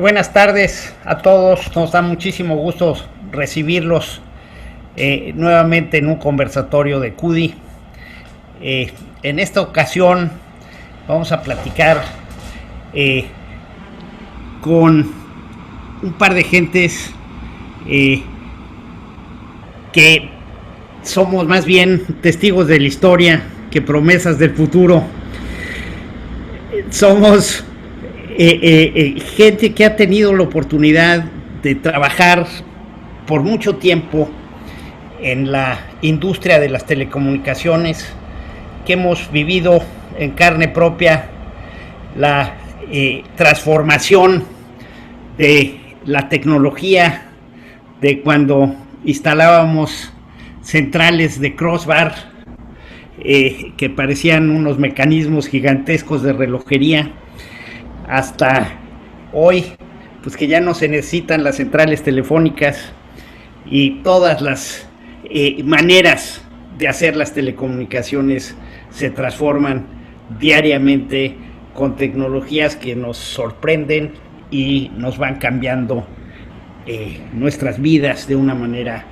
buenas tardes a todos. Nos da muchísimo gusto recibirlos nuevamente en un conversatorio de CUDI. En esta ocasión vamos a platicar con un par de gentes que somos más bien testigos de la historia que promesas del futuro. Somos gente que ha tenido la oportunidad de trabajar por mucho tiempo en la industria de las telecomunicaciones, que hemos vivido en carne propia la transformación de la tecnología, de cuando instalábamos centrales de crossbar que parecían unos mecanismos gigantescos de relojería, hasta hoy, pues que ya no se necesitan las centrales telefónicas y todas las maneras de hacer las telecomunicaciones se transforman diariamente con tecnologías que nos sorprenden y nos van cambiando nuestras vidas de una manera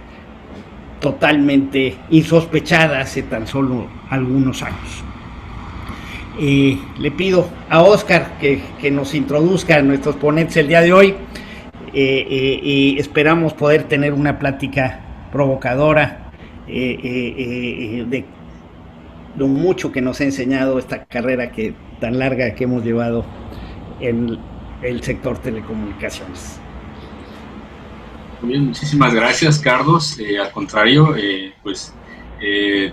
totalmente insospechada hace tan solo algunos años. Le pido a Oscar que nos introduzca a nuestros ponentes el día de hoy y esperamos poder tener una plática provocadora de lo mucho que nos ha enseñado esta carrera tan larga que hemos llevado en el sector telecomunicaciones. Muy bien, muchísimas gracias, Carlos. Al contrario,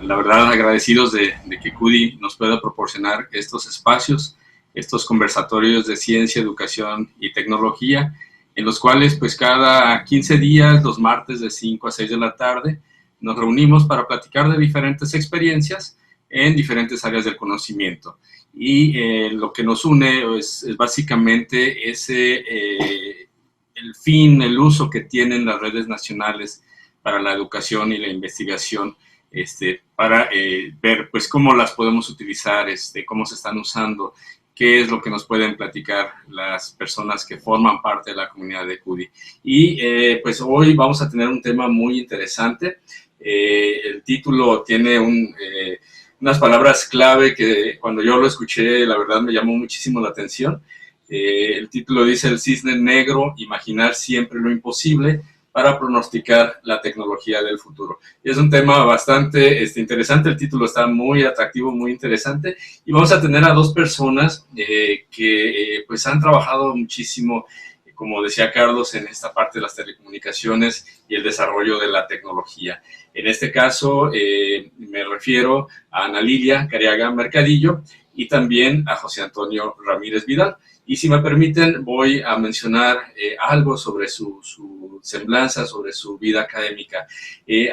la verdad agradecidos de que CUDI nos pueda proporcionar estos espacios, estos conversatorios de ciencia, educación y tecnología, en los cuales pues cada 15 días, los martes de 5 a 6 de la tarde, nos reunimos para platicar de diferentes experiencias en diferentes áreas del conocimiento. Y lo que nos une es básicamente el fin, el uso que tienen las redes nacionales para la educación y la investigación, para ver pues cómo las podemos utilizar, cómo se están usando, qué es lo que nos pueden platicar las personas que forman parte de la comunidad de CUDI. Y pues hoy vamos a tener un tema muy interesante. El título tiene unas palabras clave que cuando yo lo escuché, la verdad me llamó muchísimo la atención. El título dice: el cisne negro, imaginar siempre lo imposible para pronosticar la tecnología del futuro. Y es un tema bastante interesante, el título está muy atractivo, muy interesante, y vamos a tener a dos personas que pues han trabajado muchísimo, como decía Carlos, en esta parte de las telecomunicaciones y el desarrollo de la tecnología. En este caso me refiero a Ana Lilia Cariaga Mercadillo y también a José Antonio Ramírez Vidal. Y si me permiten, voy a mencionar algo sobre su semblanza, sobre su vida académica.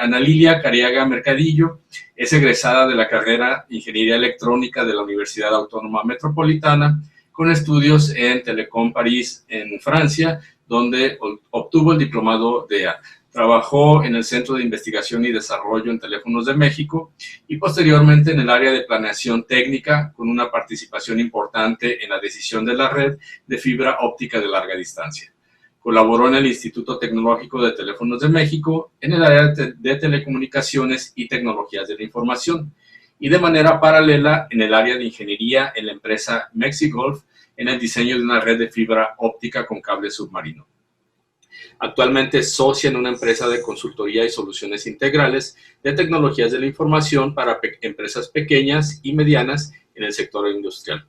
Ana Lilia Cariaga Mercadillo es egresada de la carrera Ingeniería Electrónica de la Universidad Autónoma Metropolitana, con estudios en Telecom París, en Francia, donde obtuvo el diplomado DEA. Trabajó en el Centro de Investigación y Desarrollo en Teléfonos de México y posteriormente en el área de planeación técnica, con una participación importante en la decisión de la red de fibra óptica de larga distancia. Colaboró en el Instituto Tecnológico de Teléfonos de México en el área de telecomunicaciones y tecnologías de la información, y de manera paralela en el área de ingeniería en la empresa Mexigolf en el diseño de una red de fibra óptica con cable submarino. Actualmente es socia en una empresa de consultoría y soluciones integrales de tecnologías de la información para empresas pequeñas y medianas en el sector industrial.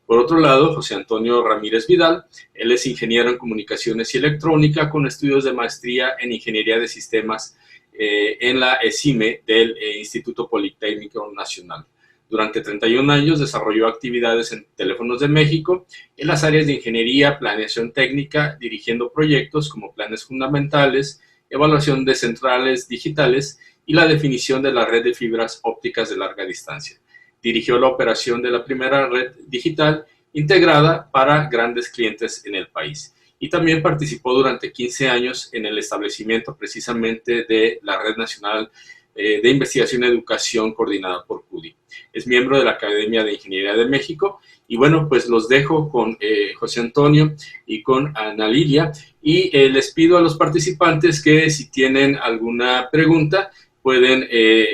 Por otro lado, José Antonio Ramírez Vidal, él es ingeniero en comunicaciones y electrónica con estudios de maestría en ingeniería de sistemas en la ESIME del Instituto Politécnico Nacional. Durante 31 años desarrolló actividades en Teléfonos de México en las áreas de ingeniería, planeación técnica, dirigiendo proyectos como planes fundamentales, evaluación de centrales digitales y la definición de la red de fibras ópticas de larga distancia. Dirigió la operación de la primera red digital integrada para grandes clientes en el país. Y también participó durante 15 años en el establecimiento precisamente de la Red Nacional de Investigación y Educación coordinada por CUDI. Es miembro de la Academia de Ingeniería de México. Y bueno, pues los dejo con José Antonio y con Ana Lilia. Y les pido a los participantes que si tienen alguna pregunta, pueden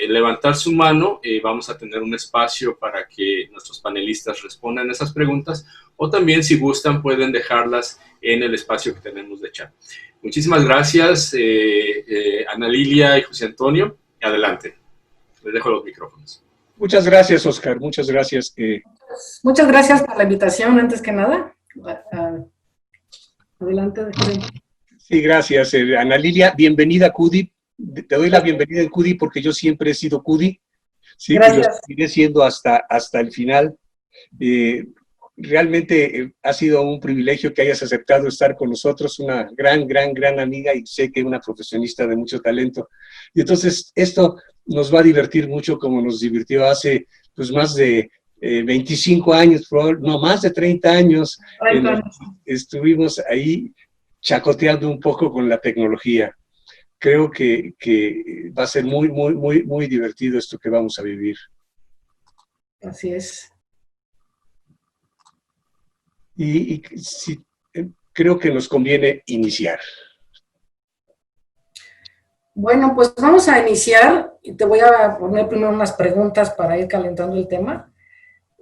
levantar su mano. Vamos a tener un espacio para que nuestros panelistas respondan esas preguntas. O también, si gustan, pueden dejarlas en el espacio que tenemos de chat. Muchísimas gracias, Ana Lilia y José Antonio. Adelante. Les dejo los micrófonos. Muchas gracias, Oscar. Muchas gracias. Muchas gracias por la invitación, antes que nada. Adelante. Sí, gracias. Ana Lilia, bienvenida a CUDI. Te doy la bienvenida en CUDI porque yo siempre he sido CUDI. Sí, gracias. Y lo seguiré siendo hasta el final. Realmente ha sido un privilegio que hayas aceptado estar con nosotros, una gran amiga, y sé que una profesionista de mucho talento. Y entonces esto nos va a divertir mucho como nos divirtió hace pues más de 25 años, no, más de 30 años. Estuvimos ahí chacoteando un poco con la tecnología. Creo que va a ser muy divertido esto que vamos a vivir. Así es. Y sí, creo que nos conviene iniciar. Bueno, pues vamos a iniciar y te voy a poner primero unas preguntas para ir calentando el tema.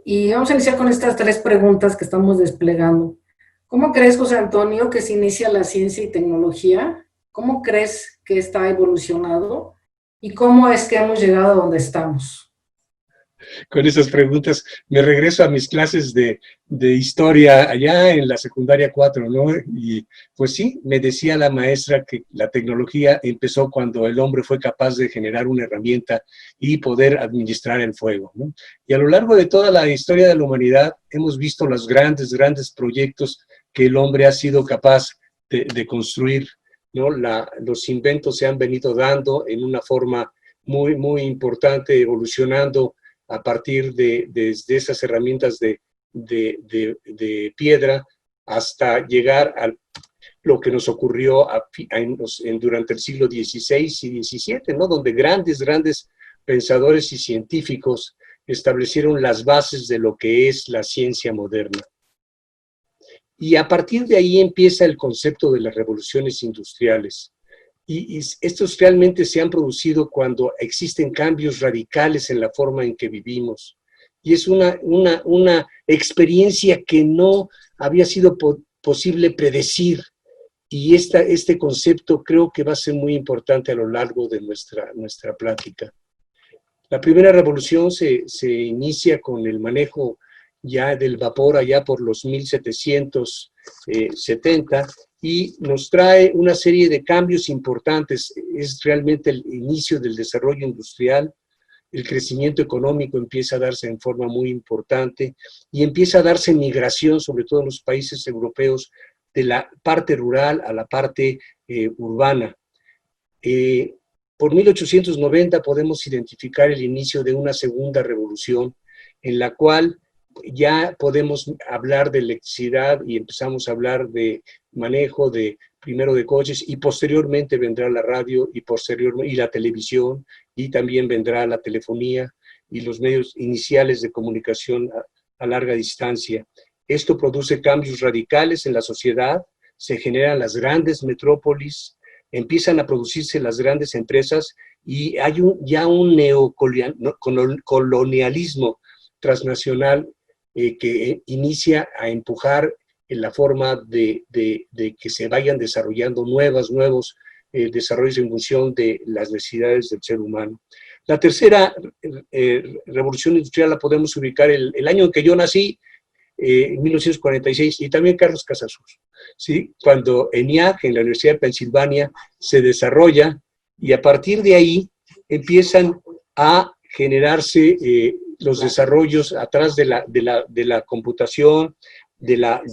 Y vamos a iniciar con estas 3 preguntas que estamos desplegando. ¿Cómo crees, José Antonio, que se inicia la ciencia y tecnología? ¿Cómo crees que está evolucionado? ¿Y cómo es que hemos llegado a donde estamos? Con esas preguntas me regreso a mis clases de historia allá en la secundaria 4, ¿no? Y pues sí, me decía la maestra que la tecnología empezó cuando el hombre fue capaz de generar una herramienta y poder administrar el fuego, ¿no? Y a lo largo de toda la historia de la humanidad hemos visto los grandes proyectos que el hombre ha sido capaz de construir, ¿no? Los inventos se han venido dando en una forma muy importante, evolucionando a partir de esas herramientas de piedra hasta llegar a lo que nos ocurrió durante el siglo XVI y XVII, ¿no? Donde grandes pensadores y científicos establecieron las bases de lo que es la ciencia moderna. Y a partir de ahí empieza el concepto de las revoluciones industriales. Y estos realmente se han producido cuando existen cambios radicales en la forma en que vivimos. Y es una experiencia que no había sido posible predecir. Y este concepto creo que va a ser muy importante a lo largo de nuestra plática. La primera revolución se inicia con el manejo ya del vapor allá por los 1770, y nos trae una serie de cambios importantes. Es realmente el inicio del desarrollo industrial. El crecimiento económico empieza a darse en forma muy importante y empieza a darse migración, sobre todo en los países europeos, de la parte rural a la parte urbana. Por 1890 podemos identificar el inicio de una segunda revolución en la cual ya podemos hablar de electricidad y empezamos a hablar de manejo primero de coches, y posteriormente vendrá la radio y la televisión, y también vendrá la telefonía y los medios iniciales de comunicación a larga distancia. Esto produce cambios radicales en la sociedad, se generan las grandes metrópolis, empiezan a producirse las grandes empresas y hay ya un neocolonialismo transnacional que inicia a empujar en la forma de que se vayan desarrollando nuevos desarrollos en función de las necesidades del ser humano. La tercera revolución industrial la podemos ubicar el año en que yo nací, en 1946, y también Carlos Casasola, ¿sí? Cuando ENIAC, en la Universidad de Pensilvania, se desarrolla, y a partir de ahí empiezan a generarse los desarrollos atrás de la computación, de la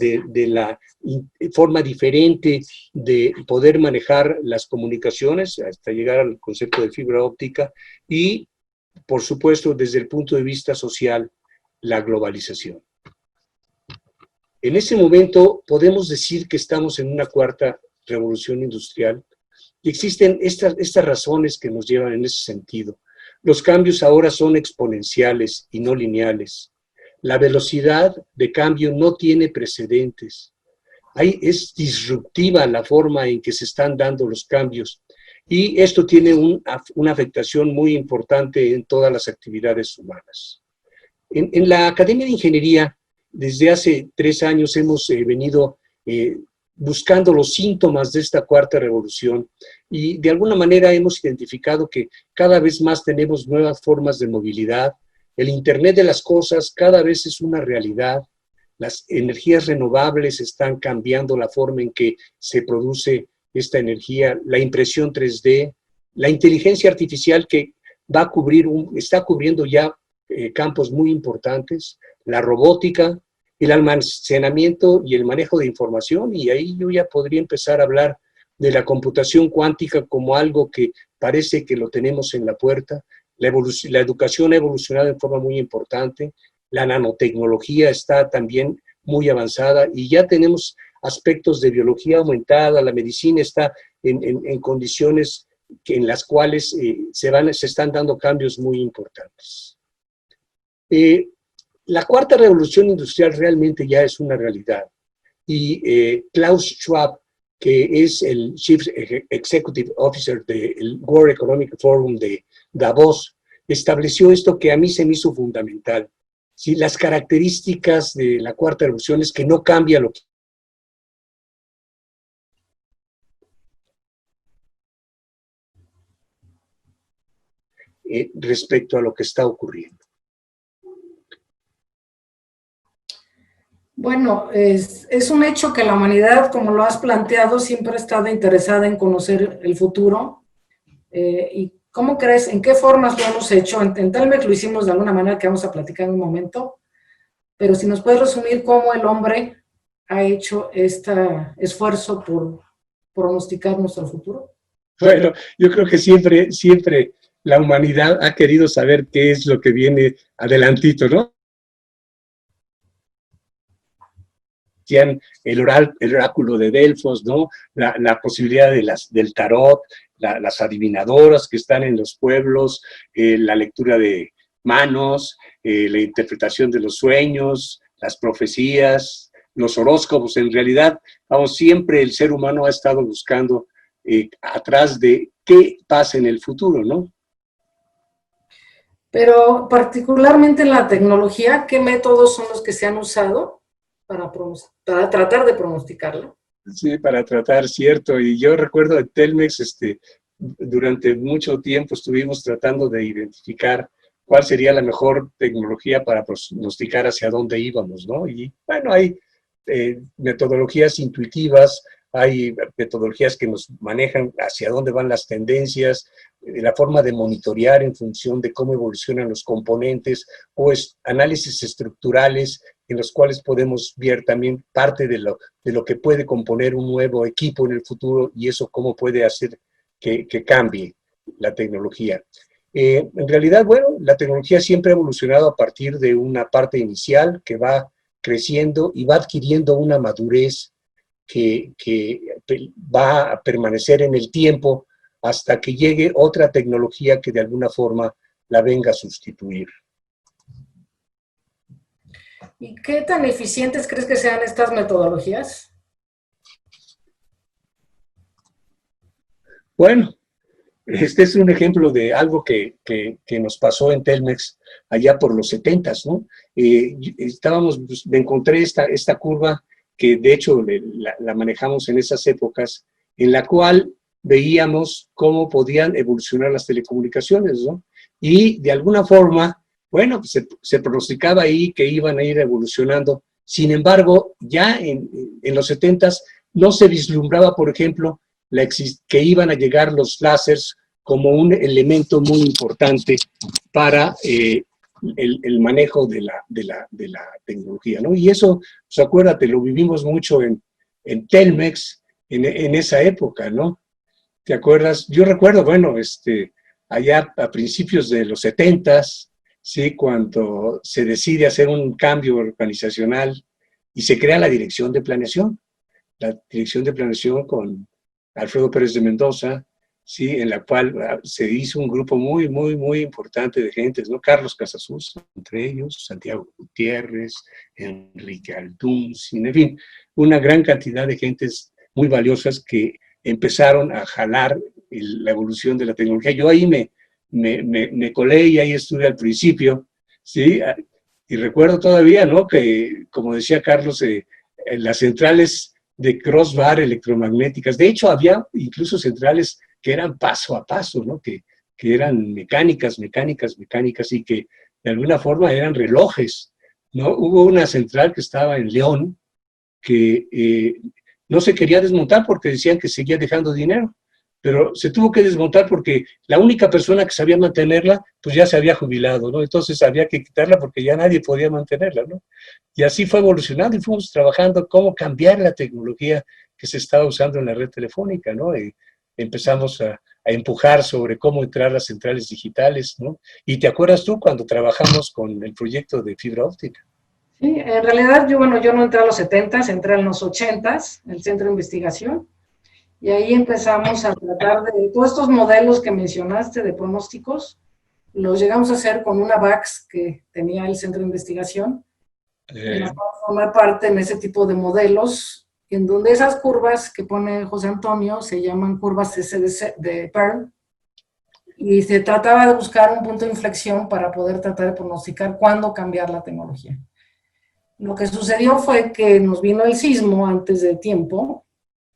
forma diferente de poder manejar las comunicaciones, hasta llegar al concepto de fibra óptica, y, por supuesto, desde el punto de vista social, la globalización. En ese momento podemos decir que estamos en una cuarta revolución industrial, Y existen estas razones que nos llevan en ese sentido. Los cambios ahora son exponenciales y no lineales. La velocidad de cambio no tiene precedentes. Es disruptiva la forma en que se están dando los cambios. Y esto tiene una afectación muy importante en todas las actividades humanas. En la Academia de Ingeniería, desde hace 3 años hemos venido buscando los síntomas de esta cuarta revolución y de alguna manera hemos identificado que cada vez más tenemos nuevas formas de movilidad. El Internet de las cosas cada vez es una realidad. Las energías renovables están cambiando la forma en que se produce esta energía, la impresión 3D, la inteligencia artificial que va a está cubriendo ya campos muy importantes, la robótica, el almacenamiento y el manejo de información, y ahí yo ya podría empezar a hablar de la computación cuántica como algo que parece que lo tenemos en la puerta. La educación ha evolucionado de forma muy importante, la nanotecnología está también muy avanzada y ya tenemos aspectos de biología aumentada, la medicina está en condiciones en las cuales se están dando cambios muy importantes. La cuarta revolución industrial realmente ya es una realidad y Klaus Schwab, que es el Chief Executive Officer del World Economic Forum de Davos, estableció esto que a mí se me hizo fundamental. ¿Sí? Las características de la cuarta revolución es que no cambia lo que respecto a lo que está ocurriendo. Bueno, es un hecho que la humanidad, como lo has planteado, siempre ha estado interesada en conocer el futuro. ¿Y cómo crees, en qué formas lo hemos hecho? En Telmex lo hicimos de alguna manera que vamos a platicar en un momento, pero si nos puedes resumir cómo el hombre ha hecho este esfuerzo por pronosticar nuestro futuro. Bueno, yo creo que siempre la humanidad ha querido saber qué es lo que viene adelantito, ¿no? El oráculo de Delfos, ¿no? La posibilidad del tarot, las adivinadoras que están en los pueblos, la lectura de manos, la interpretación de los sueños, las profecías, los horóscopos. En realidad, siempre el ser humano ha estado buscando atrás de qué pasa en el futuro, ¿no? Pero particularmente en la tecnología, ¿qué métodos son los que se han usado para tratar de pronosticarlo? Sí, para tratar, cierto. Y yo recuerdo en Telmex, durante mucho tiempo estuvimos tratando de identificar cuál sería la mejor tecnología para pronosticar hacia dónde íbamos, ¿no? Y bueno, hay metodologías intuitivas, hay metodologías que nos manejan hacia dónde van las tendencias, la forma de monitorear en función de cómo evolucionan los componentes, o análisis estructurales en los cuales podemos ver también parte de lo que puede componer un nuevo equipo en el futuro y eso cómo puede hacer que cambie la tecnología. En realidad, bueno, la tecnología siempre ha evolucionado a partir de una parte inicial que va creciendo y va adquiriendo una madurez que va a permanecer en el tiempo hasta que llegue otra tecnología que de alguna forma la venga a sustituir. ¿Y qué tan eficientes crees que sean estas metodologías? Bueno, este es un ejemplo de algo que nos pasó en Telmex allá por los 70s, ¿no? Me encontré esta curva que de hecho la manejamos en esas épocas, en la cual veíamos cómo podían evolucionar las telecomunicaciones, ¿no? Y de alguna forma, bueno, se pronosticaba ahí que iban a ir evolucionando. Sin embargo, ya en los 70s no se vislumbraba, por ejemplo, que iban a llegar los láseres como un elemento muy importante para el manejo de la tecnología, ¿no? Y eso, pues acuérdate, lo vivimos mucho en Telmex en esa época, ¿no? ¿Te acuerdas? Yo recuerdo, bueno, allá a principios de los 70s, ¿sí? Cuando se decide hacer un cambio organizacional y se crea la Dirección de Planeación. La Dirección de Planeación con Alfredo Pérez de Mendoza, ¿sí? En la cual se hizo un grupo muy, muy, muy importante de gentes, ¿no? Carlos Casasus, entre ellos, Santiago Gutiérrez, Enrique Alduncin, en fin, una gran cantidad de gentes muy valiosas que empezaron a jalar la evolución de la tecnología. Yo ahí me colé y ahí estuve al principio, ¿sí? Y recuerdo todavía, ¿no? Que, como decía Carlos, en las centrales de crossbar electromagnéticas, de hecho había incluso centrales que eran paso a paso, ¿no? Que eran mecánicas, y que de alguna forma eran relojes, ¿no? Hubo una central que estaba en León que no se quería desmontar porque decían que seguía dejando dinero, pero se tuvo que desmontar porque la única persona que sabía mantenerla, pues ya se había jubilado, ¿no? Entonces había que quitarla porque ya nadie podía mantenerla, ¿no? Y así fue evolucionando y fuimos trabajando cómo cambiar la tecnología que se estaba usando en la red telefónica, ¿no? Y empezamos a empujar sobre cómo entrar las centrales digitales, ¿no? Y te acuerdas tú cuando trabajamos con el proyecto de fibra óptica. Sí, en realidad yo, bueno, yo no entré a los 70s, entré en los 80s, el centro de investigación, y ahí empezamos a tratar de todos estos modelos que mencionaste de pronósticos, los llegamos a hacer con una VAX que tenía el centro de investigación, en la cual formar parte en ese tipo de modelos, en donde esas curvas que pone José Antonio se llaman curvas SDC de Pearl, y se trataba de buscar un punto de inflexión para poder tratar de pronosticar cuándo cambiar la tecnología. Lo que sucedió fue que nos vino el sismo antes de tiempo,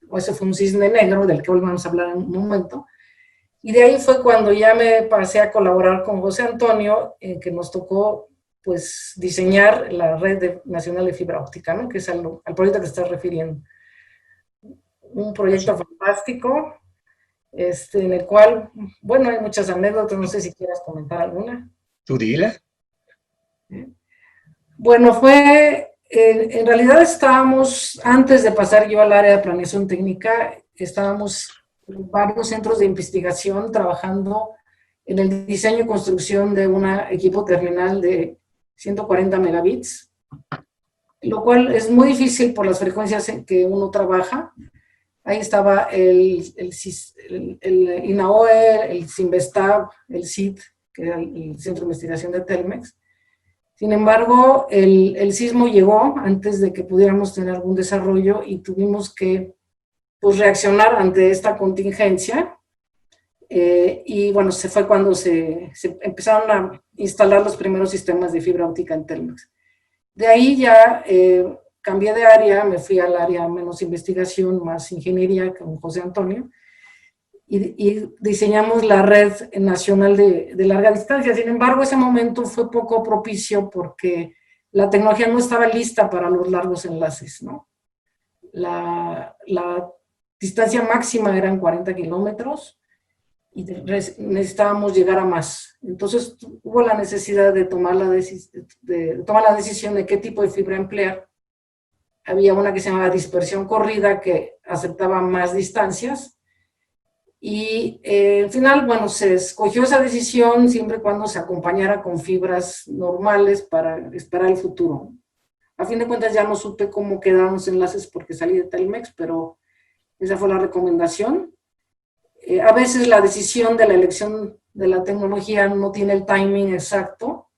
o ese fue un cisne negro, del que hoy vamos a hablar en un momento, y de ahí fue cuando ya me pasé a colaborar con José Antonio, que nos tocó pues diseñar la red nacional de fibra óptica, ¿no? Que es al proyecto que estás refiriendo. Un proyecto fantástico, en el cual, bueno, hay muchas anécdotas, no sé si quieras comentar alguna. ¿Tú dila? Bueno, en realidad estábamos, antes de pasar yo al área de planeación técnica, estábamos en varios centros de investigación trabajando en el diseño y construcción de un equipo terminal de 140 megabits, lo cual es muy difícil por las frecuencias en que uno trabaja. Ahí estaba el INAOE, el CINVESTAB, el CID, que era el Centro de Investigación de Telmex. Sin embargo, el sismo llegó antes de que pudiéramos tener algún desarrollo y tuvimos que pues, reaccionar ante esta contingencia. Y bueno, se fue cuando se empezaron a instalar los primeros sistemas de fibra óptica en Telmex. De ahí ya cambié de área, me fui al área menos investigación, más ingeniería con José Antonio, y diseñamos la red nacional de larga distancia. Sin embargo, ese momento fue poco propicio porque la tecnología no estaba lista para los largos enlaces, ¿no? La distancia máxima eran 40 kilómetros y necesitábamos llegar a más. Entonces hubo la necesidad de tomar la decisión de qué tipo de fibra emplear. Había una que se llamaba dispersión corrida que aceptaba más distancias. Y al final, bueno, se escogió esa decisión siempre y cuando se acompañara con fibras normales para esperar el futuro. A fin de cuentas ya no supe cómo quedaron los enlaces porque salí de Telmex, pero esa fue la recomendación. A veces la decisión de la elección de la tecnología no tiene el timing exacto.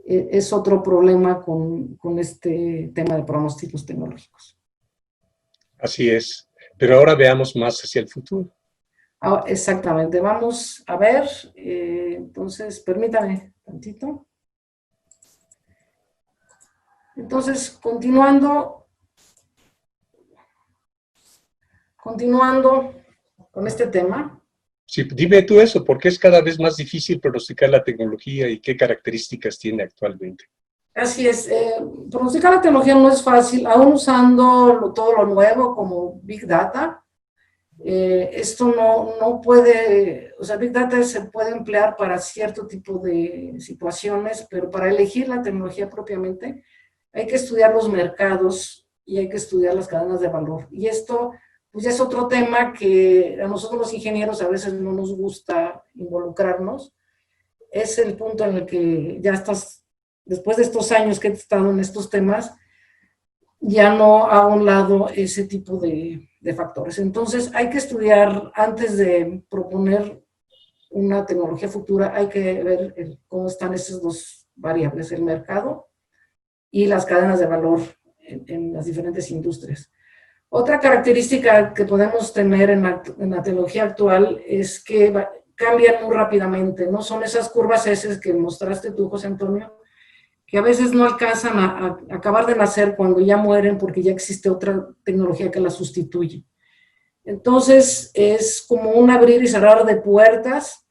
Es otro problema con este tema de pronósticos tecnológicos. Así es. Pero ahora veamos más hacia el futuro. Exactamente, vamos a ver, entonces permítame tantito. Entonces, continuando con este tema. Sí, dime tú eso, ¿por qué es cada vez más difícil pronosticar la tecnología y qué características tiene actualmente? Así es, pronosticar la tecnología no es fácil, aún usando todo lo nuevo como Big Data. Esto no puede, o sea, Big Data se puede emplear para cierto tipo de situaciones, pero para elegir la tecnología propiamente hay que estudiar los mercados y hay que estudiar las cadenas de valor. Y esto, pues ya es otro tema que a nosotros los ingenieros a veces no nos gusta involucrarnos. Es el punto en el que ya estás, después de estos años que he estado en estos temas, ya no a un lado ese tipo de factores. Entonces hay que estudiar antes de proponer una tecnología futura, hay que ver cómo están esas dos variables, el mercado y las cadenas de valor en las diferentes industrias. Otra característica que podemos tener en la tecnología actual es que cambian muy rápidamente, ¿no? Son esas curvas S que mostraste tú, José Antonio, que a veces no alcanzan a acabar de nacer cuando ya mueren porque ya existe otra tecnología que la sustituye. Entonces, es como un abrir y cerrar de puertas.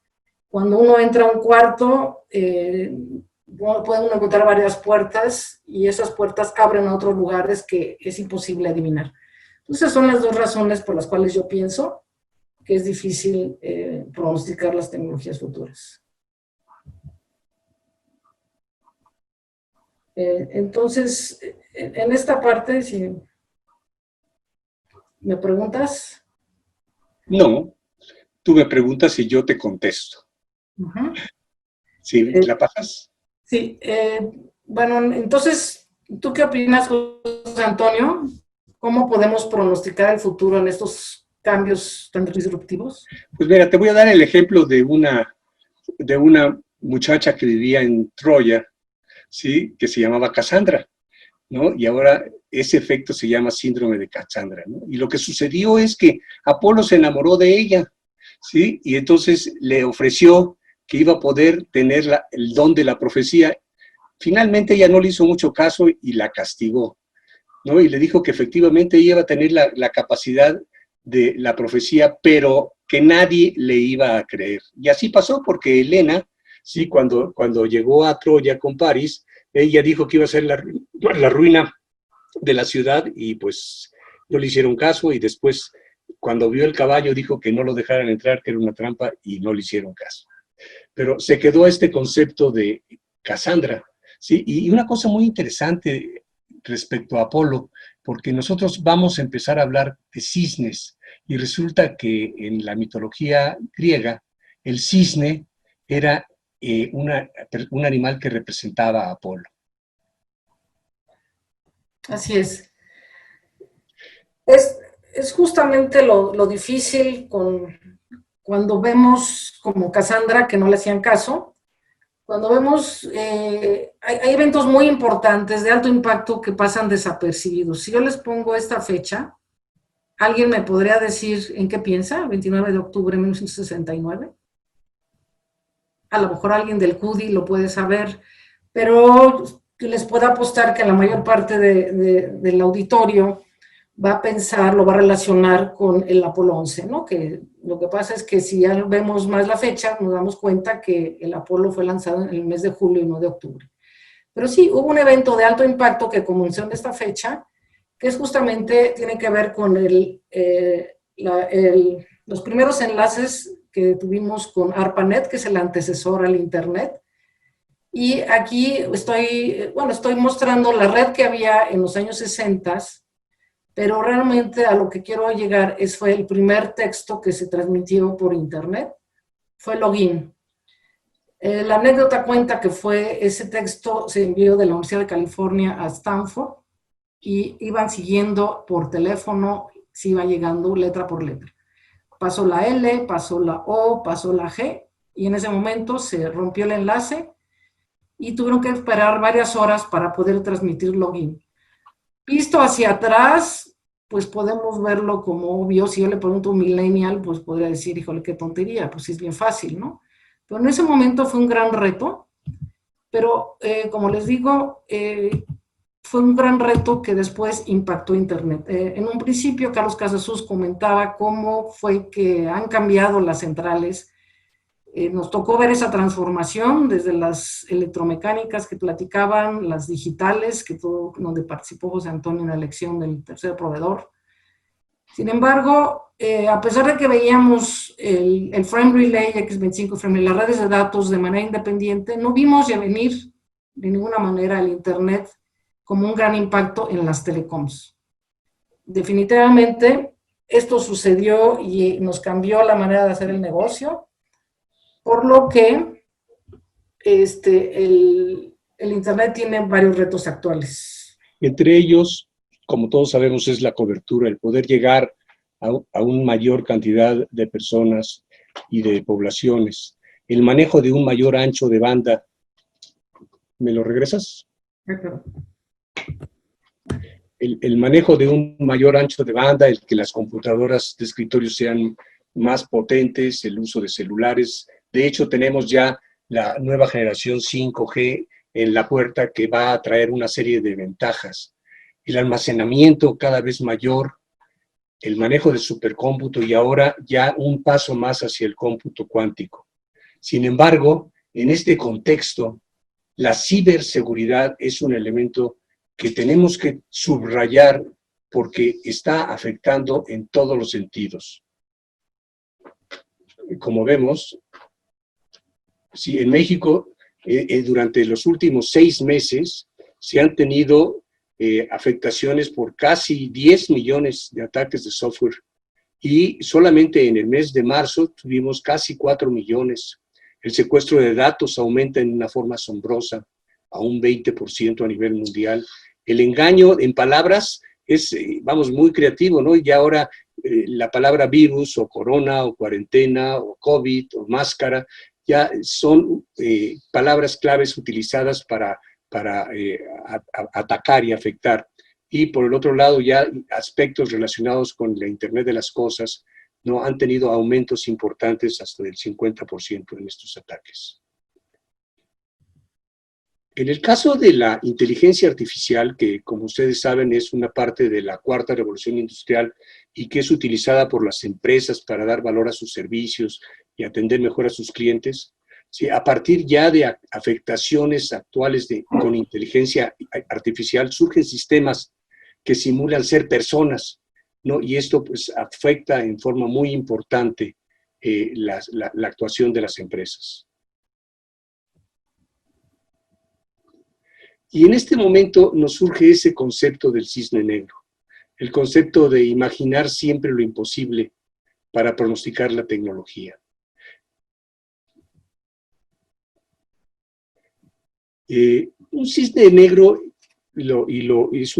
Cuando uno entra a un cuarto, puede uno encontrar varias puertas y esas puertas abren a otros lugares que es imposible adivinar. Entonces, son las dos razones por las cuales yo pienso que es difícil pronosticar las tecnologías futuras. Entonces, en esta parte, si me preguntas. No, tú me preguntas y yo te contesto. ¿Sí? ¿La pasas? Sí. Bueno, entonces, ¿tú qué opinas, José Antonio? ¿Cómo podemos pronosticar el futuro en estos cambios tan disruptivos? Pues mira, te voy a dar el ejemplo de una muchacha que vivía en Troya, ¿sí? Que se llamaba Cassandra, ¿no? Y ahora ese efecto se llama síndrome de Cassandra, ¿no? Y lo que sucedió es que Apolo se enamoró de ella, ¿sí? Y entonces le ofreció que iba a poder tener el don de la profecía. Finalmente ella no le hizo mucho caso y la castigó, ¿no? Y le dijo que efectivamente ella iba a tener la capacidad de la profecía, pero que nadie le iba a creer. Y así pasó porque Helena, ¿sí? Cuando llegó a Troya con París, ella dijo que iba a ser la ruina de la ciudad y pues no le hicieron caso y después cuando vio el caballo dijo que no lo dejaran entrar, que era una trampa y no le hicieron caso. Pero se quedó este concepto de Cassandra, ¿sí? Y una cosa muy interesante respecto a Apolo, porque nosotros vamos a empezar a hablar de cisnes y resulta que en la mitología griega el cisne era un animal que representaba a Apolo. Así es. Es justamente lo difícil cuando vemos como Cassandra que no le hacían caso, cuando vemos, hay eventos muy importantes de alto impacto que pasan desapercibidos. Si yo les pongo esta fecha, ¿alguien me podría decir en qué piensa? 29 de octubre de 1969. A lo mejor alguien del CUDI lo puede saber, pero les puedo apostar que la mayor parte del auditorio va a pensar, lo va a relacionar con el Apolo 11, ¿no? Que lo que pasa es que si ya vemos más la fecha, nos damos cuenta que el Apolo fue lanzado en el mes de julio y no de octubre. Pero sí, hubo un evento de alto impacto que comenzó en esta fecha, que es justamente, tiene que ver con los primeros enlaces que tuvimos con ARPANET, que es el antecesor al Internet. Y aquí estoy mostrando la red que había en los años 60, pero realmente a lo que quiero llegar fue el primer texto que se transmitió por Internet, fue login. La anécdota cuenta que ese texto se envió de la Universidad de California a Stanford y iban siguiendo por teléfono, se iba llegando letra por letra. Pasó la L, pasó la O, pasó la G, y en ese momento se rompió el enlace y tuvieron que esperar varias horas para poder transmitir login. Visto hacia atrás, pues podemos verlo como obvio. Si yo le pregunto a un millennial, pues podría decir, híjole, qué tontería, pues es bien fácil, ¿no? Pero en ese momento fue un gran reto, pero como les digo, fue un gran reto que después impactó Internet. En un principio, Carlos Casasus comentaba cómo fue que han cambiado las centrales. Nos tocó ver esa transformación desde las electromecánicas que platicaban, las digitales, donde participó José Antonio en la elección del tercer proveedor. Sin embargo, a pesar de que veíamos el frame relay, X25 frame relay, las redes de datos de manera independiente, no vimos ya venir de ninguna manera el Internet como un gran impacto en las telecoms. Definitivamente, esto sucedió y nos cambió la manera de hacer el negocio, por lo que el Internet tiene varios retos actuales. Entre ellos, como todos sabemos, es la cobertura, el poder llegar a una mayor cantidad de personas y de poblaciones. El manejo de un mayor ancho de banda. ¿Me lo regresas? El manejo de un mayor ancho de banda, el que las computadoras de escritorio sean más potentes, el uso de celulares. De hecho, tenemos ya la nueva generación 5G en la puerta que va a traer una serie de ventajas. El almacenamiento cada vez mayor, el manejo de supercómputo y ahora ya un paso más hacia el cómputo cuántico. Sin embargo, en este contexto, la ciberseguridad es un elemento que tenemos que subrayar porque está afectando en todos los sentidos. Como vemos, sí, en México, durante los últimos 6 meses, se han tenido afectaciones por casi 10 millones de ataques de software y solamente en el mes de marzo tuvimos casi 4 millones. El secuestro de datos aumenta en una forma asombrosa, a un 20% a nivel mundial. El engaño en palabras es, vamos, muy creativo, ¿no? Y ahora la palabra virus o corona o cuarentena o COVID o máscara ya son palabras claves utilizadas para atacar y afectar. Y por el otro lado, ya aspectos relacionados con la Internet de las cosas no han tenido aumentos importantes hasta del 50% en estos ataques. En el caso de la inteligencia artificial, que como ustedes saben es una parte de la cuarta revolución industrial y que es utilizada por las empresas para dar valor a sus servicios y atender mejor a sus clientes, ¿sí? A partir ya de afectaciones actuales con inteligencia artificial surgen sistemas que simulan ser personas, ¿no? Y esto pues afecta en forma muy importante la actuación de las empresas. Y en este momento nos surge ese concepto del cisne negro, el concepto de imaginar siempre lo imposible para pronosticar la tecnología. Un cisne negro es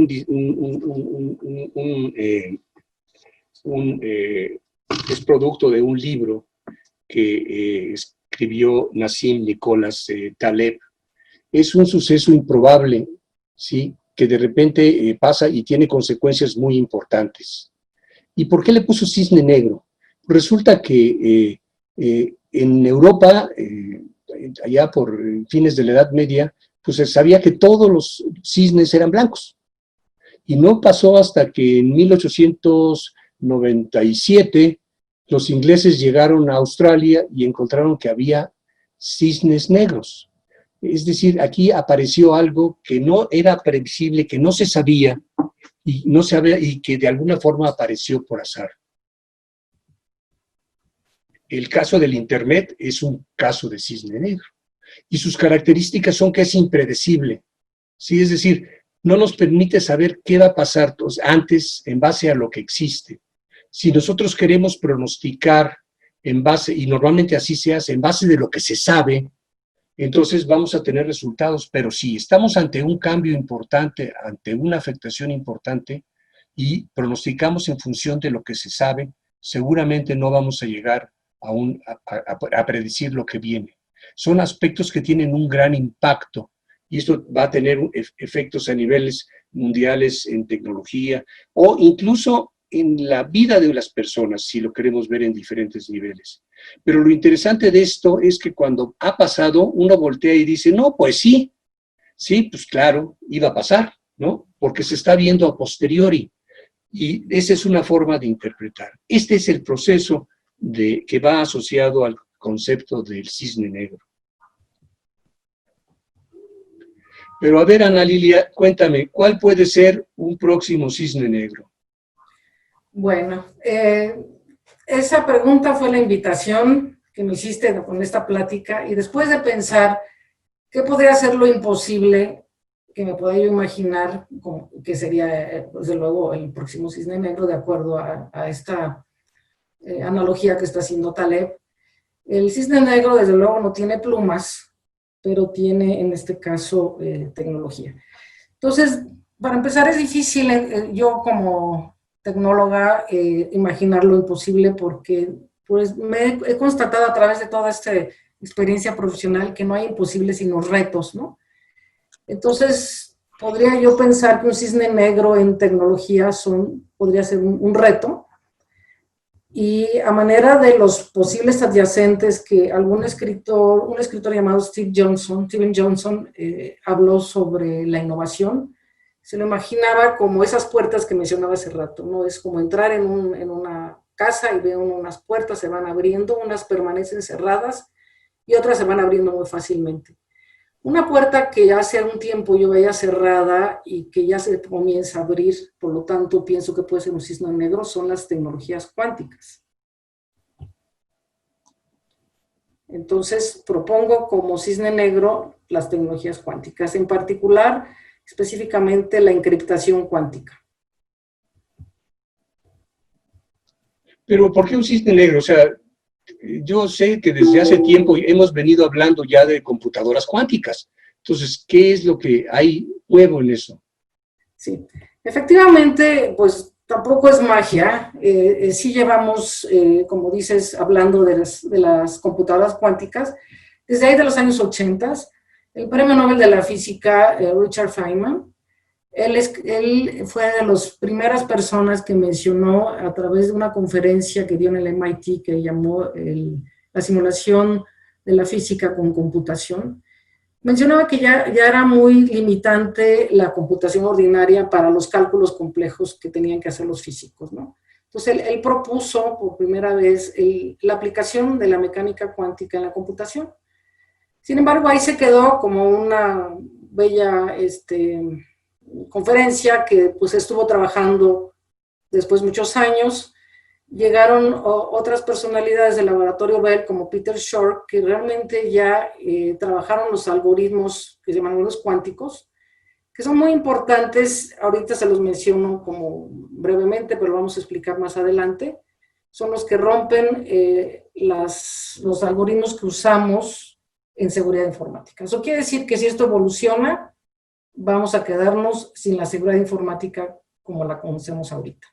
es producto de un libro que escribió Nassim Nicholas Taleb. Es un suceso improbable, ¿sí? Que de repente pasa y tiene consecuencias muy importantes. ¿Y por qué le puso cisne negro? Resulta que en Europa, allá por fines de la Edad Media, pues se sabía que todos los cisnes eran blancos. Y no pasó hasta que en 1897 los ingleses llegaron a Australia y encontraron que había cisnes negros. Es decir, aquí apareció algo que no era previsible, que no se sabía y que de alguna forma apareció por azar. El caso del Internet es un caso de cisne negro y sus características son que es impredecible, ¿sí? Es decir, no nos permite saber qué va a pasar antes en base a lo que existe. Si nosotros queremos pronosticar en base, y normalmente así se hace, en base de lo que se sabe, entonces vamos a tener resultados, pero si estamos ante un cambio importante, ante una afectación importante y pronosticamos en función de lo que se sabe, seguramente no vamos a llegar a predecir lo que viene. Son aspectos que tienen un gran impacto y esto va a tener efectos a niveles mundiales en tecnología o incluso en la vida de las personas, si lo queremos ver en diferentes niveles. Pero lo interesante de esto es que cuando ha pasado, uno voltea y dice, no, pues sí, pues claro, iba a pasar, ¿no? Porque se está viendo a posteriori. Y esa es una forma de interpretar. Este es el proceso que va asociado al concepto del cisne negro. Pero a ver, Ana Lilia, cuéntame, ¿cuál puede ser un próximo cisne negro? Bueno, esa pregunta fue la invitación que me hiciste con esta plática y después de pensar qué podría ser lo imposible que me podía yo imaginar que sería, desde luego, el próximo cisne negro de acuerdo a esta analogía que está haciendo Taleb. El cisne negro, desde luego, no tiene plumas, pero tiene, en este caso, tecnología. Entonces, para empezar es difícil yo como tecnóloga imaginar lo imposible porque pues he constatado a través de toda esta experiencia profesional que no hay imposibles sino retos, ¿no? Entonces, podría yo pensar que un cisne negro en tecnología podría ser un reto. Y a manera de los posibles adyacentes que un escritor llamado Steven Johnson, habló sobre la innovación, se lo imaginaba como esas puertas que mencionaba hace rato, ¿no? Es como entrar en una casa y veo unas puertas, se van abriendo, unas permanecen cerradas y otras se van abriendo muy fácilmente. Una puerta que hace algún tiempo yo veía cerrada y que ya se comienza a abrir, por lo tanto pienso que puede ser un cisne negro, son las tecnologías cuánticas. Entonces propongo como cisne negro las tecnologías cuánticas, en particular, específicamente la encriptación cuántica. Pero ¿por qué un cisne negro? O sea, yo sé que desde hace tiempo hemos venido hablando ya de computadoras cuánticas. Entonces, ¿qué es lo que hay nuevo en eso? Sí, efectivamente, pues tampoco es magia. Sí llevamos, como dices, hablando de las computadoras cuánticas, desde ahí de los años 80, el premio Nobel de la Física, Richard Feynman, él fue de las primeras personas que mencionó a través de una conferencia que dio en el MIT que llamó la simulación de la física con computación. Mencionaba que ya era muy limitante la computación ordinaria para los cálculos complejos que tenían que hacer los físicos, ¿no? Entonces él propuso por primera vez la aplicación de la mecánica cuántica en la computación. Sin embargo, ahí se quedó como una bella conferencia que pues estuvo trabajando después muchos años. Llegaron otras personalidades del laboratorio Bell como Peter Shor, que realmente ya trabajaron los algoritmos que se llaman algoritmos cuánticos, que son muy importantes. Ahorita se los menciono como brevemente, pero lo vamos a explicar más adelante. Son los que rompen los algoritmos que usamos en seguridad informática. Eso quiere decir que si esto evoluciona, vamos a quedarnos sin la seguridad informática como la conocemos ahorita.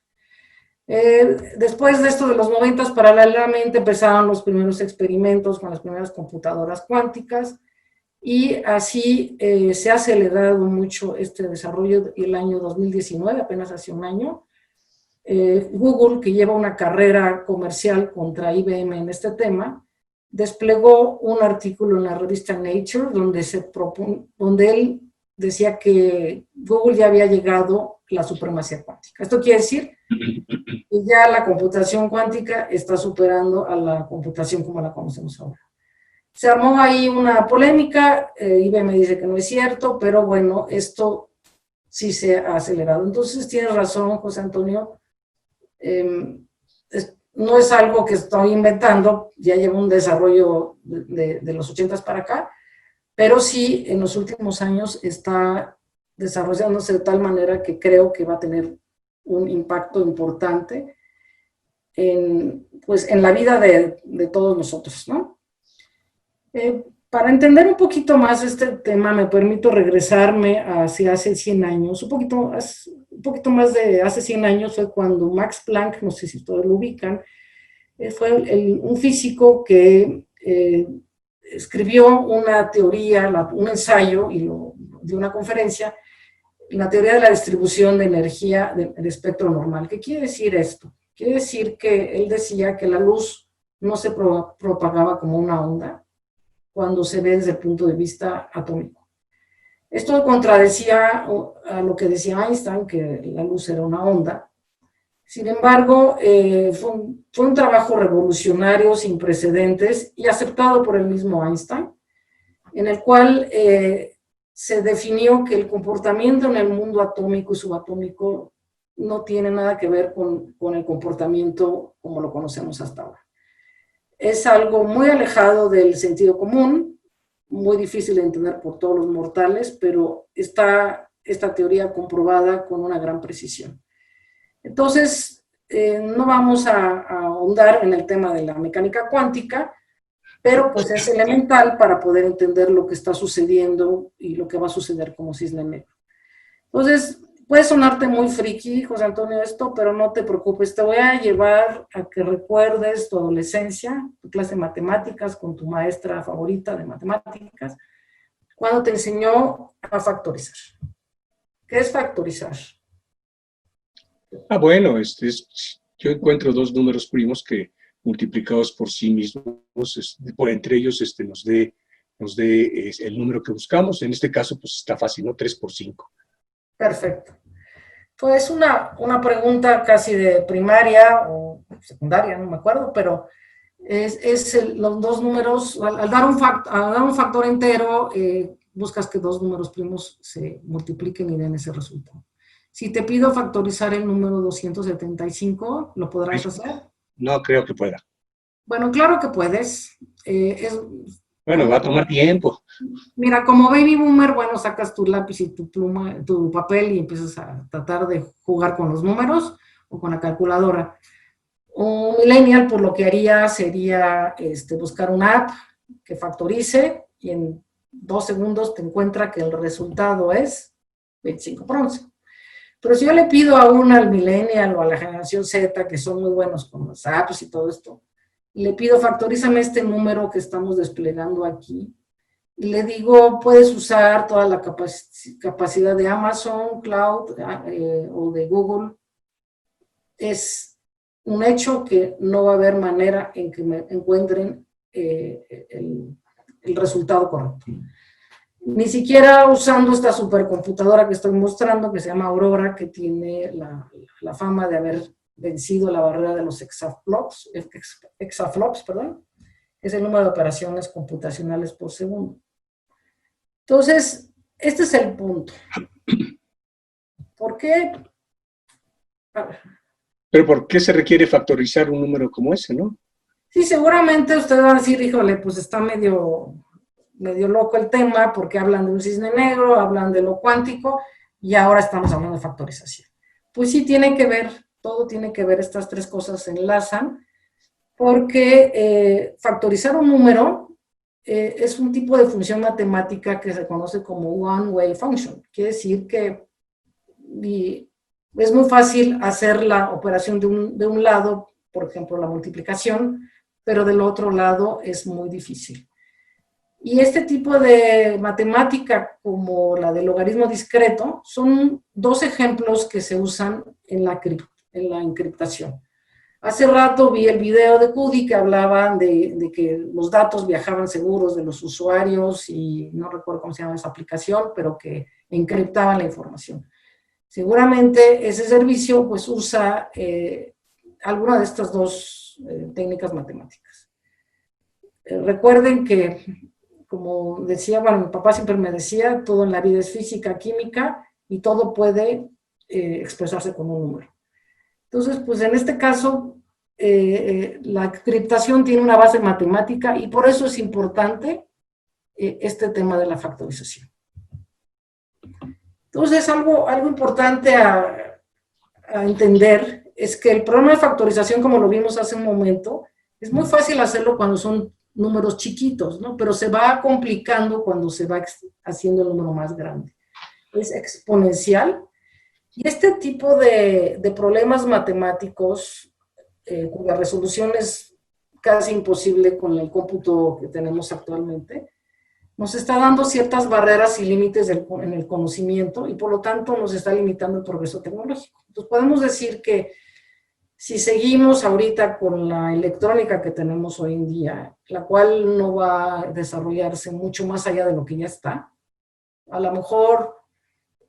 Después de esto de los 90, paralelamente empezaron los primeros experimentos con las primeras computadoras cuánticas y así se ha acelerado mucho este desarrollo. El año 2019, apenas hace un año, Google, que lleva una carrera comercial contra IBM en este tema, desplegó un artículo en la revista Nature donde él decía que Google ya había llegado a la supremacía cuántica. Esto quiere decir que ya la computación cuántica está superando a la computación como la conocemos ahora. Se armó ahí una polémica, IBM dice que no es cierto, pero bueno, esto sí se ha acelerado. Entonces tienes razón, José Antonio, no es algo que estoy inventando, ya lleva un desarrollo de los 80 para acá, pero sí en los últimos años está desarrollándose de tal manera que creo que va a tener un impacto importante en la vida de todos nosotros, ¿no? Para entender un poquito más este tema, me permito regresarme hacia hace 100 años, un poquito más de hace 100 años fue cuando Max Planck, no sé si todos lo ubican, fue un físico que escribió una teoría, un ensayo, y lo dio una conferencia, la teoría de la distribución de energía del espectro normal. ¿Qué quiere decir esto? Quiere decir que él decía que la luz no se propagaba como una onda cuando se ve desde el punto de vista atómico. Esto contradecía a lo que decía Einstein, que la luz era una onda. Sin embargo, fue un trabajo revolucionario sin precedentes y aceptado por el mismo Einstein, en el cual se definió que el comportamiento en el mundo atómico y subatómico no tiene nada que ver con el comportamiento como lo conocemos hasta ahora. Es algo muy alejado del sentido común, muy difícil de entender por todos los mortales, pero está esta teoría comprobada con una gran precisión. Entonces, no vamos a ahondar en el tema de la mecánica cuántica, pero pues es elemental para poder entender lo que está sucediendo y lo que va a suceder como cisne negro. Entonces, puede sonarte muy friki, José Antonio, esto, pero no te preocupes, te voy a llevar a que recuerdes tu adolescencia, tu clase de matemáticas con tu maestra favorita de matemáticas, cuando te enseñó a factorizar. ¿Qué es factorizar? Ah, bueno, yo encuentro dos números primos que multiplicados por sí mismos, entre ellos nos dé el número que buscamos. En este caso, pues está fácil, ¿no? 3 por 5. Perfecto. Pues una pregunta casi de primaria o secundaria, no me acuerdo, pero los dos números, al dar un factor entero, buscas que dos números primos se multipliquen y den ese resultado. Si te pido factorizar el número 275, ¿lo podrás hacer? No creo que pueda. Bueno, claro que puedes. Bueno, va a tomar tiempo. Mira, como baby boomer, bueno, sacas tu lápiz y tu pluma, tu papel y empiezas a tratar de jugar con los números o con la calculadora. Un millennial, por lo que haría sería buscar una app que factorice y en 2 segundos te encuentra que el resultado es 25 por 11. Pero si yo le pido al millennial o a la generación Z, que son muy buenos con las apps y todo esto, y le pido factorízame este número que estamos desplegando aquí, y le digo, puedes usar toda la capacidad de Amazon Cloud o de Google, es un hecho que no va a haber manera en que me encuentren el resultado correcto. Ni siquiera usando esta supercomputadora que estoy mostrando, que se llama Aurora, que tiene la fama de haber vencido la barrera de los exaflops, es el número de operaciones computacionales por segundo. Entonces, este es el punto. ¿Por qué? Pero ¿por qué se requiere factorizar un número como ese, no? Sí, seguramente usted va a decir, híjole, pues está medio loco el tema, porque hablan de un cisne negro, hablan de lo cuántico, y ahora estamos hablando de factorización. Pues sí, tiene que ver, todo tiene que ver, estas tres cosas se enlazan, porque factorizar un número es un tipo de función matemática que se conoce como one-way function. Quiere decir que es muy fácil hacer la operación de un lado, por ejemplo, la multiplicación, pero del otro lado es muy difícil. Y este tipo de matemática, como la del logaritmo discreto, son dos ejemplos que se usan en la encriptación. Hace rato vi el video de Cudi que hablaban de que los datos viajaban seguros de los usuarios y no recuerdo cómo se llama esa aplicación, pero que encriptaban la información. Seguramente ese servicio pues usa alguna de estas dos técnicas matemáticas. Recuerden que, como decía, bueno, mi papá siempre me decía, todo en la vida es física, química y todo puede expresarse con un número. Entonces, pues en este caso, la encriptación tiene una base matemática y por eso es importante este tema de la factorización. Entonces, algo importante a entender es que el problema de factorización, como lo vimos hace un momento, es muy fácil hacerlo cuando son números chiquitos, ¿no? Pero se va complicando cuando se va haciendo el número más grande. Es exponencial. Y este tipo de problemas matemáticos, cuya resolución es casi imposible con el cómputo que tenemos actualmente, nos está dando ciertas barreras y límites en el conocimiento y por lo tanto nos está limitando el progreso tecnológico. Entonces podemos decir que si seguimos ahorita con la electrónica que tenemos hoy en día, la cual no va a desarrollarse mucho más allá de lo que ya está, a lo mejor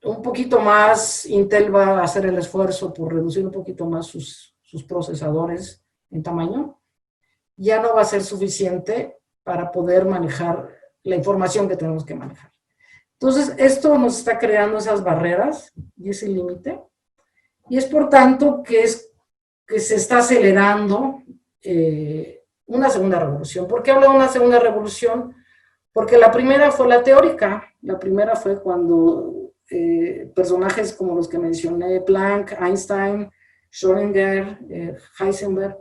un poquito más, Intel va a hacer el esfuerzo por reducir un poquito más sus procesadores en tamaño, ya no va a ser suficiente para poder manejar la información que tenemos que manejar. Entonces, esto nos está creando esas barreras y ese límite, y es por tanto que se está acelerando una segunda revolución. ¿Por qué hablo de una segunda revolución? Porque la primera fue la teórica, la primera fue cuando personajes como los que mencioné, Planck, Einstein, Schrödinger, Heisenberg,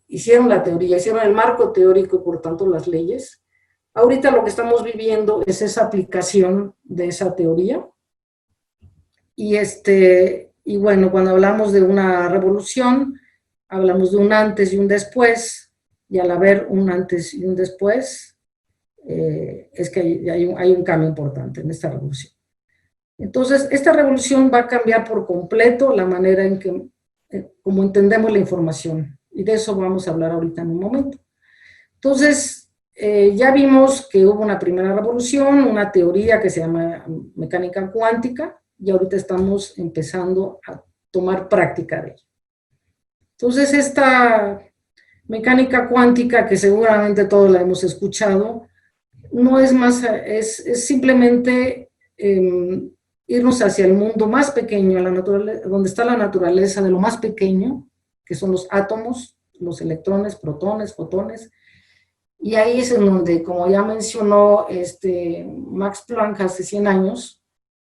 hicieron la teoría, hicieron el marco teórico y por tanto las leyes. Ahorita lo que estamos viviendo es esa aplicación de esa teoría Y bueno, cuando hablamos de una revolución, hablamos de un antes y un después, y al haber un antes y un después, es que hay un cambio importante en esta revolución. Entonces, esta revolución va a cambiar por completo la manera en que, como entendemos la información, y de eso vamos a hablar ahorita en un momento. Entonces, ya vimos que hubo una primera revolución, una teoría que se llama mecánica cuántica, y ahorita estamos empezando a tomar práctica de ella. Entonces, esta mecánica cuántica, que seguramente todos la hemos escuchado, no es más, es simplemente irnos hacia el mundo más pequeño, a la naturaleza, donde está la naturaleza de lo más pequeño, que son los átomos, los electrones, protones, fotones, y ahí es en donde, como ya mencionó Max Planck hace 100 años,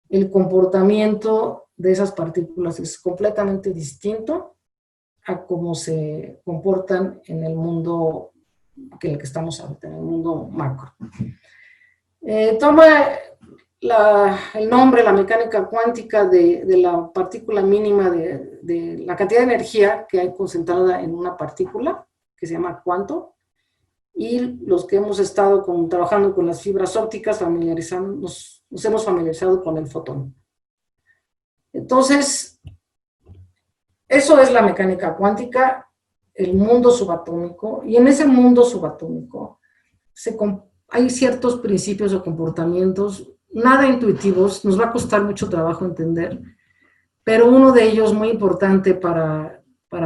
el comportamiento de esas partículas es completamente distinto a cómo se comportan en el mundo que en el que estamos ahorita, en el mundo macro. Toma el nombre, la mecánica cuántica, de la partícula mínima, de la cantidad de energía que hay concentrada en una partícula, que se llama cuanto, y los que hemos estado trabajando con las fibras ópticas, nos hemos familiarizado con el fotón. Entonces, eso es la mecánica cuántica, el mundo subatómico, y en ese mundo subatómico hay ciertos principios o comportamientos, nada intuitivos, nos va a costar mucho trabajo entender, pero uno de ellos muy importante para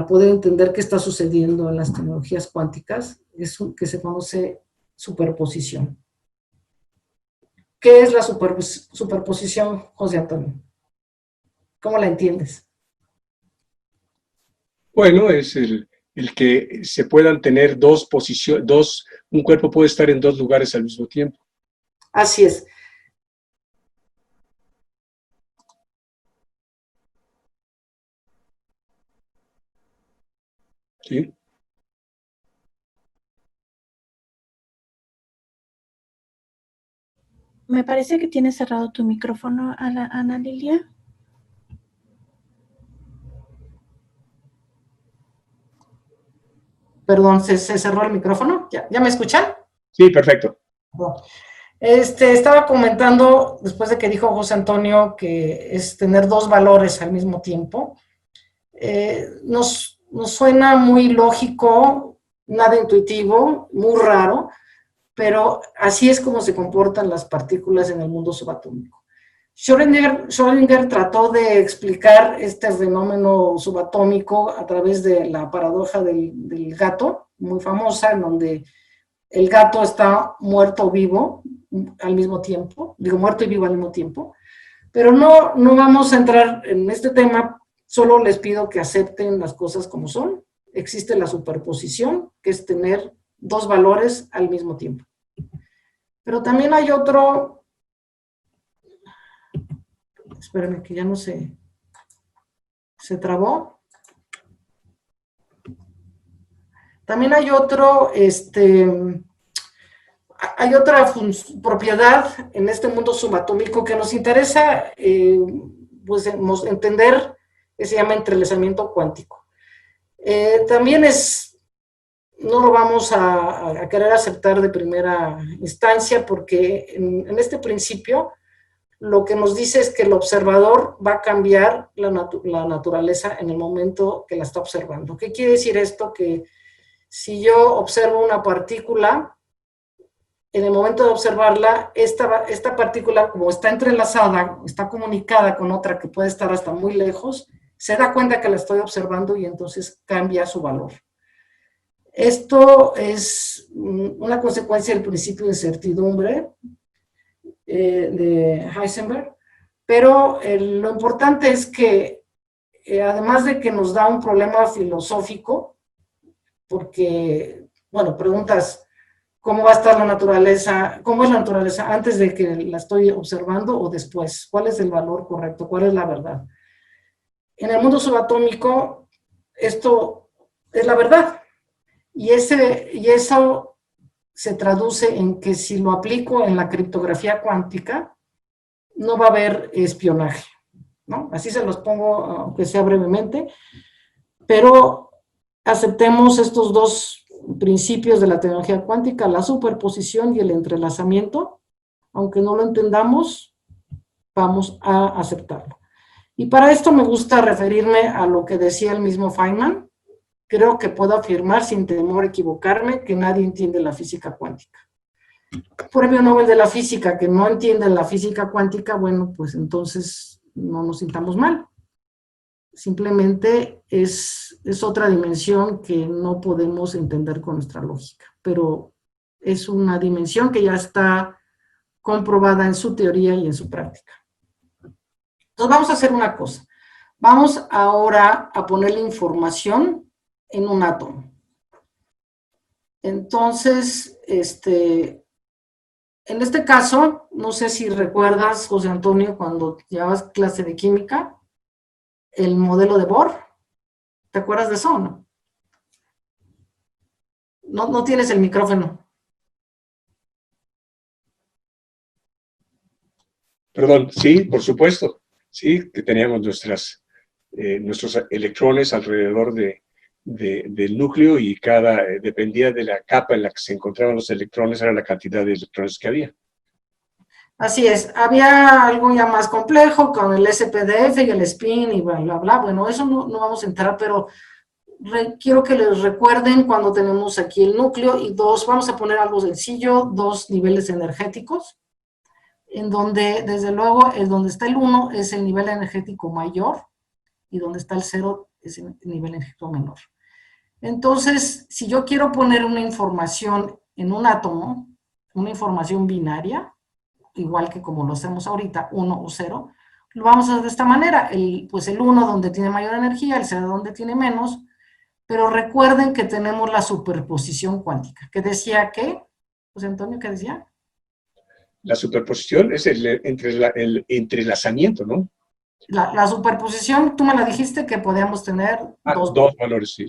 poder entender qué está sucediendo en las tecnologías cuánticas es que se conoce superposición. ¿Qué es la superposición, José Antonio? ¿Cómo la entiendes? Bueno, es el que se puedan tener dos posiciones, un cuerpo puede estar en dos lugares al mismo tiempo. Así es. ¿Sí? Me parece que tienes cerrado tu micrófono, Ana Lilia. Perdón, ¿se cerró el micrófono? ¿Ya me escuchan? Sí, perfecto. No. Estaba comentando, después de que dijo José Antonio, que es tener dos valores al mismo tiempo. Nos suena muy lógico, nada intuitivo, muy raro, pero así es como se comportan las partículas en el mundo subatómico. Schrödinger trató de explicar este fenómeno subatómico a través de la paradoja del gato, muy famosa, en donde el gato está muerto o vivo al mismo tiempo, muerto y vivo al mismo tiempo, pero no vamos a entrar en este tema, solo les pido que acepten las cosas como son. Existe la superposición, que es tener dos valores al mismo tiempo. Pero también hay otro, espérenme que ya no se trabó. También hay otro, hay otra propiedad en este mundo subatómico que nos interesa pues, entender, que se llama entrelazamiento cuántico. También no lo vamos a querer aceptar de primera instancia porque en este principio lo que nos dice es que el observador va a cambiar la naturaleza en el momento que la está observando. ¿Qué quiere decir esto? Que si yo observo una partícula, en el momento de observarla, esta partícula, como está entrelazada, está comunicada con otra que puede estar hasta muy lejos, se da cuenta que la estoy observando y entonces cambia su valor. Esto es una consecuencia del principio de incertidumbre de Heisenberg, pero lo importante es que además de que nos da un problema filosófico, porque, bueno, preguntas cómo va a estar la naturaleza, cómo es la naturaleza antes de que la estoy observando o después, cuál es el valor correcto, cuál es la verdad. En el mundo subatómico, esto es la verdad, y eso se traduce en que si lo aplico en la criptografía cuántica, no va a haber espionaje. ¿no? Así se los pongo, aunque sea brevemente, pero aceptemos estos dos principios de la tecnología cuántica, la superposición y el entrelazamiento. Aunque no lo entendamos, vamos a aceptarlo. Y para esto me gusta referirme a lo que decía el mismo Feynman. Creo que puedo afirmar sin temor a equivocarme que nadie entiende la física cuántica. Premio Nobel de la Física que no entiende la física cuántica, bueno, pues entonces no nos sintamos mal. Simplemente es otra dimensión que no podemos entender con nuestra lógica, pero es una dimensión que ya está comprobada en su teoría y en su práctica. Entonces vamos a hacer una cosa. Vamos ahora a poner la información en un átomo. Entonces, en este caso, no sé si recuerdas, José Antonio, cuando llevabas clase de química, el modelo de Bohr. ¿Te acuerdas de eso o no? No tienes el micrófono. Perdón, sí, por supuesto. Sí, que teníamos nuestros electrones alrededor del núcleo y dependía de la capa en la que se encontraban los electrones, era la cantidad de electrones que había. Así es, había algo ya más complejo con el SPDF y el spin y bla, bla, bla. Bueno, eso no vamos a entrar, pero quiero que les recuerden cuando tenemos aquí el núcleo y vamos a poner algo sencillo, dos niveles energéticos, en donde, desde luego, donde está el 1 es el nivel energético mayor y donde está el 0 es el nivel energético menor. Entonces, si yo quiero poner una información en un átomo, una información binaria, igual que como lo hacemos ahorita, 1 o 0, lo vamos a hacer de esta manera, pues el 1 donde tiene mayor energía, el 0 donde tiene menos, pero recuerden que tenemos la superposición cuántica, que decía que, José Antonio, ¿qué decía? La superposición es el entrelazamiento, ¿no? La superposición, tú me la dijiste que podíamos tener dos valores, sí.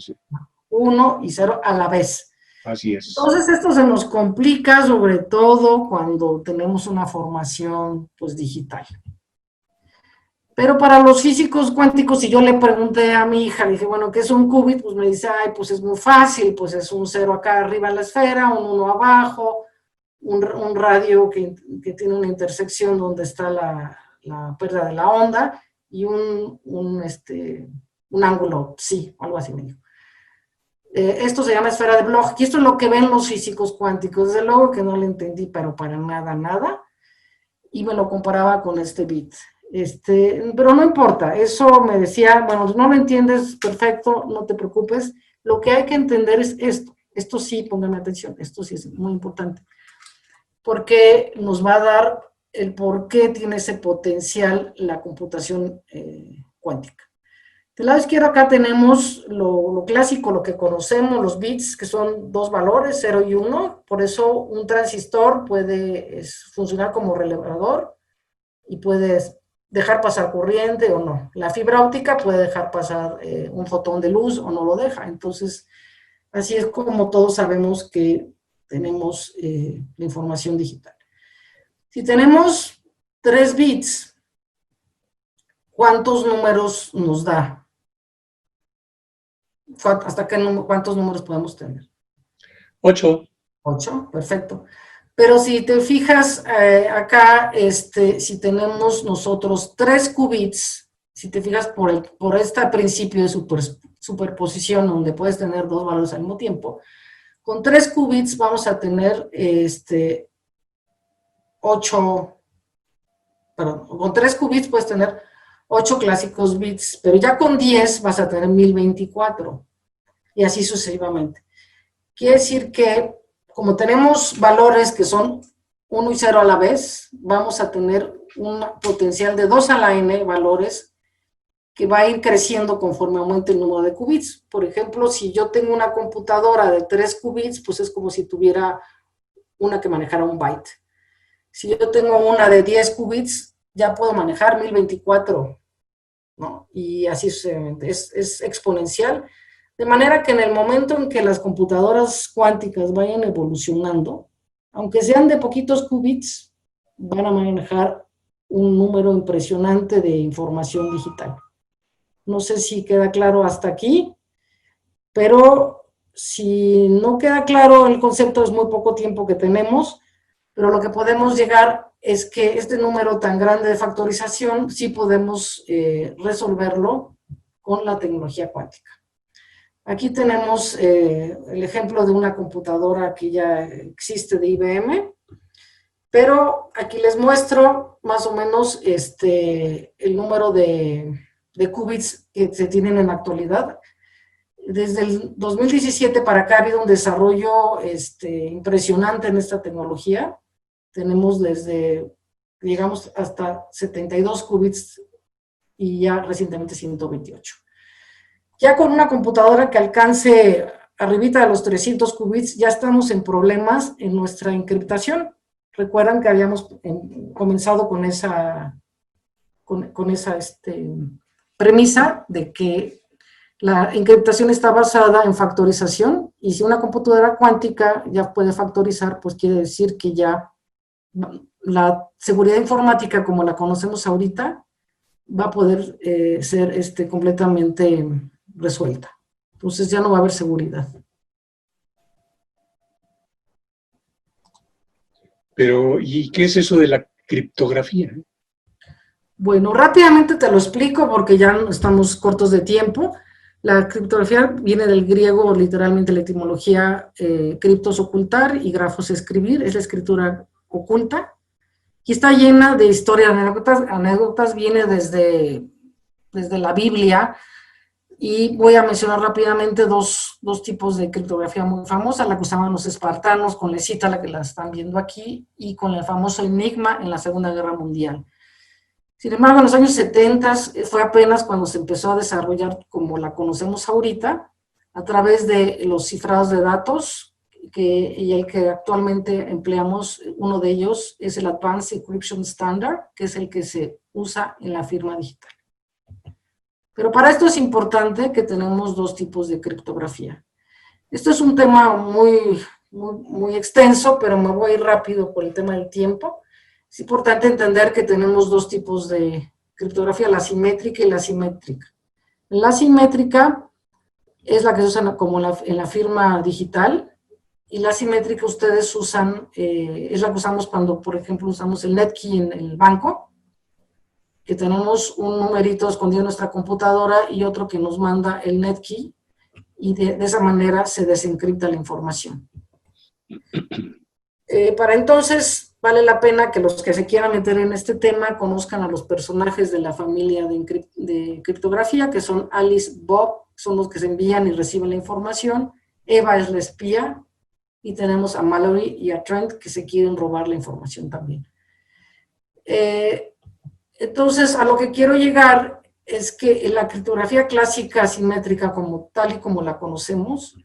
1 y 0 a la vez. Así es. Entonces esto se nos complica sobre todo cuando tenemos una formación pues digital. Pero para los físicos cuánticos, si yo le pregunté a mi hija, le dije, bueno, ¿qué es un qubit? Pues me dice, ay, pues es muy fácil, pues es un 0 acá arriba en la esfera, un 1 abajo, un radio que tiene una intersección donde está la pérdida de la onda y un ángulo psi, algo así me dijo. Esto se llama esfera de Bloch, y esto es lo que ven los físicos cuánticos. Desde luego que no le entendí, pero para nada, y me lo comparaba con este bit. Pero no importa, eso me decía, bueno, no lo entiendes, perfecto, no te preocupes, lo que hay que entender es esto sí, póngame atención, esto sí es muy importante, porque nos va a dar el por qué tiene ese potencial la computación cuántica. Del lado izquierdo acá tenemos lo clásico, lo que conocemos, los bits, que son dos valores, 0 y 1, por eso un transistor puede funcionar como relevador y puede dejar pasar corriente o no. La fibra óptica puede dejar pasar un fotón de luz o no lo deja. Entonces, así es como todos sabemos que tenemos la información digital. Si tenemos 3 bits, ¿cuántos números nos da? ¿Hasta cuántos números podemos tener? 8. 8, perfecto. Pero si te fijas acá, si tenemos nosotros 3 qubits, si te fijas por este principio de superposición, donde puedes tener dos valores al mismo tiempo, con 3 qubits vamos a tener 8, perdón, con 3 qubits puedes tener 8 clásicos bits, pero ya con 10 vas a tener 1024, y así sucesivamente. Quiere decir que, como tenemos valores que son 1 y 0 a la vez, vamos a tener un potencial de 2 a la n valores que va a ir creciendo conforme aumente el número de qubits. Por ejemplo, si yo tengo una computadora de 3 qubits, pues es como si tuviera una que manejara un byte. Si yo tengo una de 10 qubits, ya puedo manejar 1024, ¿no? Y así sucesivamente. Es exponencial. De manera que en el momento en que las computadoras cuánticas vayan evolucionando, aunque sean de poquitos qubits, van a manejar un número impresionante de información digital. No sé si queda claro hasta aquí, pero si no queda claro el concepto, es muy poco tiempo que tenemos, pero lo que podemos llegar es que este número tan grande de factorización sí podemos resolverlo con la tecnología cuántica. Aquí tenemos el ejemplo de una computadora que ya existe de IBM, pero aquí les muestro más o menos el número de qubits que se tienen en la actualidad. Desde el 2017 para acá ha habido un desarrollo impresionante en esta tecnología. Tenemos llegamos hasta 72 qubits y ya recientemente 128. Ya con una computadora que alcance arribita de los 300 qubits, ya estamos en problemas en nuestra encriptación. Recuerdan que habíamos comenzado con esa premisa de que la encriptación está basada en factorización, y si una computadora cuántica ya puede factorizar, pues quiere decir que ya la seguridad informática como la conocemos ahorita va a poder ser completamente resuelta. Entonces ya no va a haber seguridad. Pero, ¿y qué es eso de la criptografía? Bueno, rápidamente te lo explico porque ya estamos cortos de tiempo. La criptografía viene del griego, literalmente la etimología, criptos ocultar y grafos escribir, es la escritura oculta. Y está llena de historias, anécdotas, viene desde la Biblia, y voy a mencionar rápidamente dos tipos de criptografía muy famosa, la que usaban los espartanos con la cita, la que la están viendo aquí, y con el famoso enigma en la Segunda Guerra Mundial. Sin embargo, en los años 70 fue apenas cuando se empezó a desarrollar como la conocemos ahorita, a través de los cifrados de datos, y el que actualmente empleamos, uno de ellos es el Advanced Encryption Standard, que es el que se usa en la firma digital. Pero para esto es importante que tenemos dos tipos de criptografía. Esto es un tema muy extenso, pero me voy rápido por el tema del tiempo. Es importante entender que tenemos dos tipos de criptografía, la simétrica y la asimétrica. La asimétrica es la que se usa como en la firma digital, y la asimétrica ustedes usan, es la que usamos cuando, por ejemplo, usamos el NetKey en el banco, que tenemos un numerito escondido en nuestra computadora y otro que nos manda el NetKey, y de esa manera se desencripta la información. Para entonces, vale la pena que los que se quieran meter en este tema conozcan a los personajes de la familia de criptografía, que son Alice, Bob, son los que se envían y reciben la información, Eva es la espía, y tenemos a Mallory y a Trent que se quieren robar la información también. Entonces, a lo que quiero llegar es que en la criptografía clásica asimétrica, como tal y como la conocemos,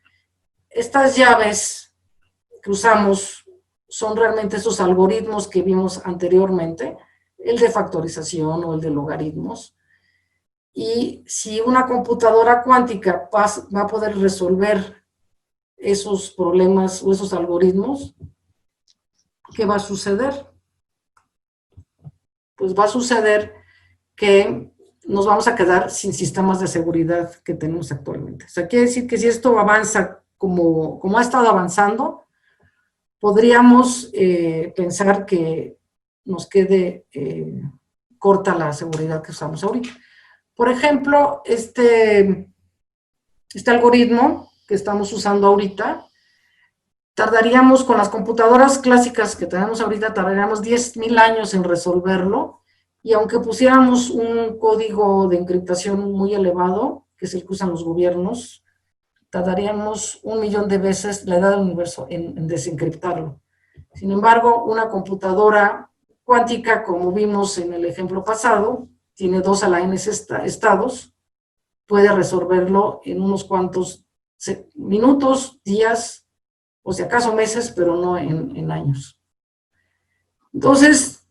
estas llaves que usamos son realmente esos algoritmos que vimos anteriormente, el de factorización o el de logaritmos. Y si una computadora cuántica va a poder resolver esos problemas o esos algoritmos, ¿qué va a suceder? Pues va a suceder que nos vamos a quedar sin sistemas de seguridad que tenemos actualmente. O sea, quiere decir que si esto avanza como ha estado avanzando, podríamos pensar que nos quede corta la seguridad que usamos ahorita. Por ejemplo, este algoritmo que estamos usando ahorita, tardaríamos con las computadoras clásicas que tenemos ahorita, tardaríamos 10,000 años en resolverlo, y aunque pusiéramos un código de encriptación muy elevado, que es el que usan los gobiernos, tardaríamos 1,000,000 de veces la edad del universo en desencriptarlo. Sin embargo, una computadora cuántica, como vimos en el ejemplo pasado, tiene 2 a la n estados, puede resolverlo en unos cuantos minutos, días, o si acaso meses, pero no en años. Entonces,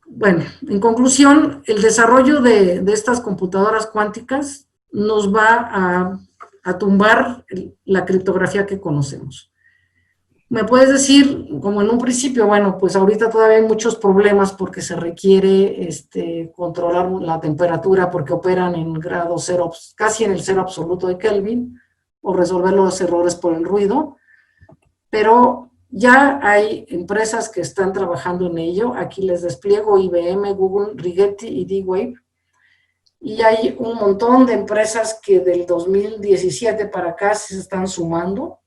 bueno, en conclusión, el desarrollo de estas computadoras cuánticas nos va a tumbar la criptografía que conocemos. ¿Me puedes decir, como en un principio, bueno, pues ahorita todavía hay muchos problemas porque se requiere controlar la temperatura porque operan en grado cero, casi en el cero absoluto de Kelvin, o resolver los errores por el ruido, pero ya hay empresas que están trabajando en ello. Aquí les despliego IBM, Google, Rigetti y D-Wave. Y hay un montón de empresas que del 2017 para acá se están sumando.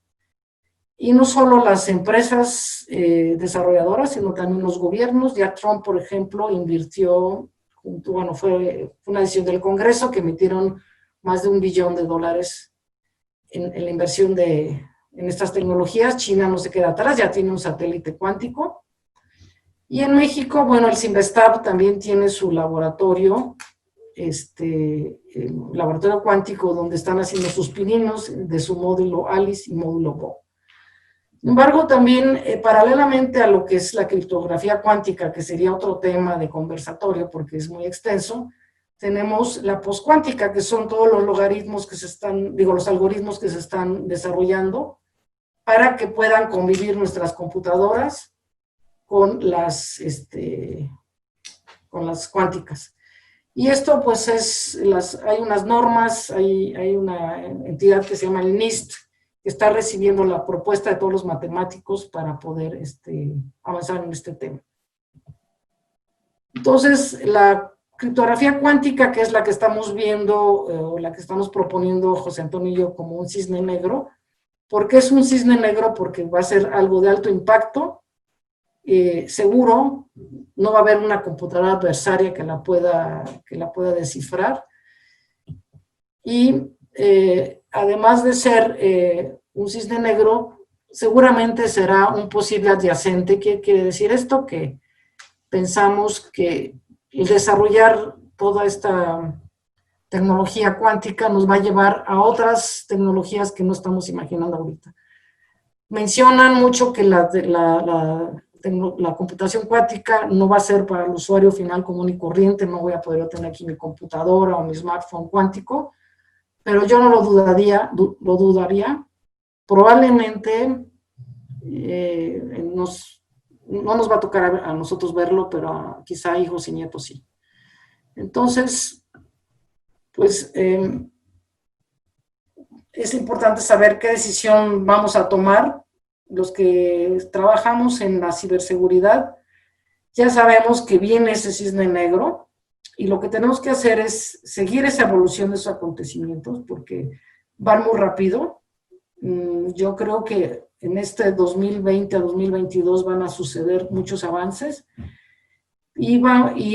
Y no solo las empresas desarrolladoras, sino también los gobiernos. Ya Trump, por ejemplo, invirtió, bueno, fue una decisión del Congreso que emitieron más de $1 billón en la inversión en estas tecnologías. China no se queda atrás, ya tiene un satélite cuántico. Y en México, bueno, el Cinvestav también tiene su laboratorio, el laboratorio cuántico donde están haciendo sus pininos de su módulo ALICE y módulo Bo. Sin embargo, también paralelamente a lo que es la criptografía cuántica, que sería otro tema de conversatorio porque es muy extenso, tenemos la poscuántica, que son todos los logaritmos que los algoritmos que se están desarrollando para que puedan convivir nuestras computadoras con las cuánticas. Y esto pues hay unas normas, hay una entidad que se llama el NIST, que está recibiendo la propuesta de todos los matemáticos para poder avanzar en este tema. Entonces, la criptografía cuántica, que es la que estamos viendo, o la que estamos proponiendo José Antonio y yo como un cisne negro. ¿Por qué es un cisne negro? Porque va a ser algo de alto impacto, seguro, no va a haber una computadora adversaria que la pueda descifrar. Y además de ser un cisne negro, seguramente será un posible adyacente. ¿Qué quiere decir esto? Que pensamos que el desarrollar toda esta tecnología cuántica nos va a llevar a otras tecnologías que no estamos imaginando ahorita. Mencionan mucho que la computación cuántica no va a ser para el usuario final común y corriente, no voy a poder tener aquí mi computadora o mi smartphone cuántico, pero yo no lo dudaría. Probablemente no nos va a tocar a nosotros verlo, pero quizá hijos y nietos sí. Entonces, pues es importante saber qué decisión vamos a tomar. Los que trabajamos en la ciberseguridad ya sabemos que viene ese cisne negro, y lo que tenemos que hacer es seguir esa evolución de esos acontecimientos porque van muy rápido. Yo creo que en este 2020 a 2022 van a suceder muchos avances y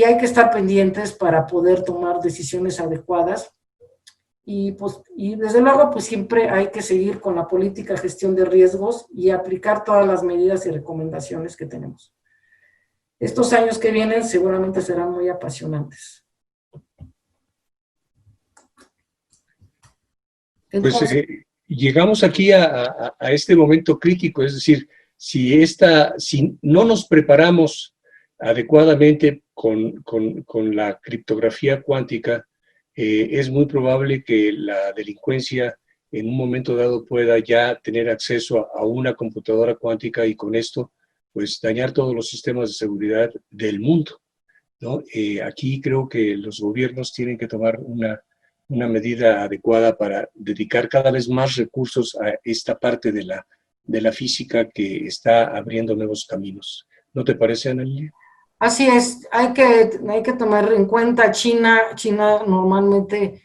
hay que estar pendientes para poder tomar decisiones adecuadas. Y desde luego, pues siempre hay que seguir con la política de gestión de riesgos y aplicar todas las medidas y recomendaciones que tenemos. Estos años que vienen seguramente serán muy apasionantes. Entonces, pues llegamos aquí a este momento crítico, es decir, si no nos preparamos adecuadamente con la criptografía cuántica, es muy probable que la delincuencia en un momento dado pueda ya tener acceso a una computadora cuántica y con esto pues dañar todos los sistemas de seguridad del mundo, ¿no? Aquí creo que los gobiernos tienen que tomar una medida adecuada para dedicar cada vez más recursos a esta parte de la física que está abriendo nuevos caminos. ¿No te parece, Analia? Así es, hay que tomar en cuenta China normalmente,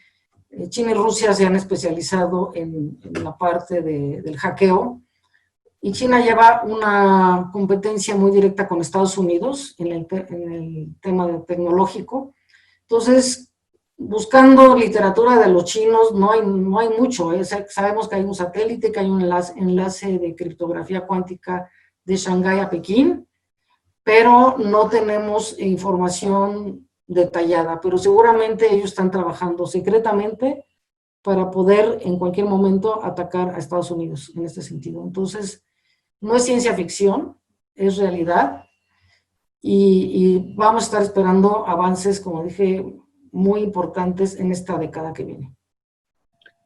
China y Rusia se han especializado en la parte del hackeo, y China lleva una competencia muy directa con Estados Unidos en el tema tecnológico. Entonces, buscando literatura de los chinos, no hay mucho. Sabemos que hay un satélite, que hay un enlace de criptografía cuántica de Shanghái a Pekín, pero no tenemos información detallada. Pero seguramente ellos están trabajando secretamente para poder en cualquier momento atacar a Estados Unidos en este sentido. Entonces, no es ciencia ficción, es realidad, y vamos a estar esperando avances, como dije, muy importantes en esta década que viene.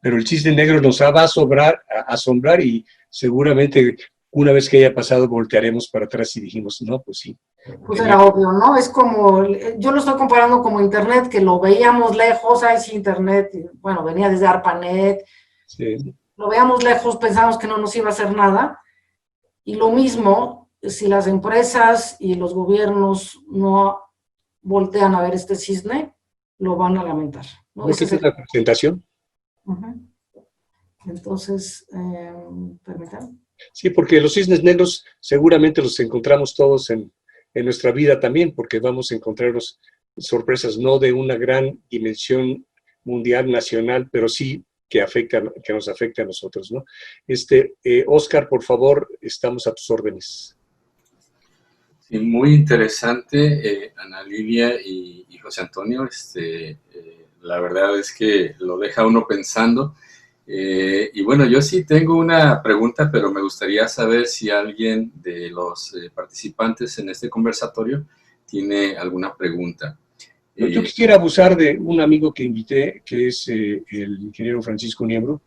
Pero el cisne negro nos va a asombrar y seguramente una vez que haya pasado, voltearemos para atrás y dijimos, no, pues sí. Pues era obvio, ¿no? Es como, yo lo estoy comparando como Internet, que lo veíamos lejos, ahí sí Internet, bueno, venía desde ARPANET, Sí. lo veíamos lejos, pensamos que no nos iba a hacer nada, y lo mismo, si las empresas y los gobiernos no voltean a ver este cisne, lo van a lamentar, ¿no? ¿No es la presentación? Uh-huh. Entonces, permítanme. Sí, porque los cisnes negros seguramente los encontramos todos en nuestra vida también, porque vamos a encontrarnos sorpresas no de una gran dimensión mundial, nacional, pero sí que nos afecta a nosotros, ¿no? Oscar, por favor, estamos a tus órdenes. Sí, muy interesante, Ana Lilia y José Antonio. La verdad es que lo deja uno pensando. Y bueno, yo sí tengo una pregunta, pero me gustaría saber si alguien de los participantes en este conversatorio tiene alguna pregunta. Yo quisiera abusar de un amigo que invité, que es el ingeniero Francisco Niembro.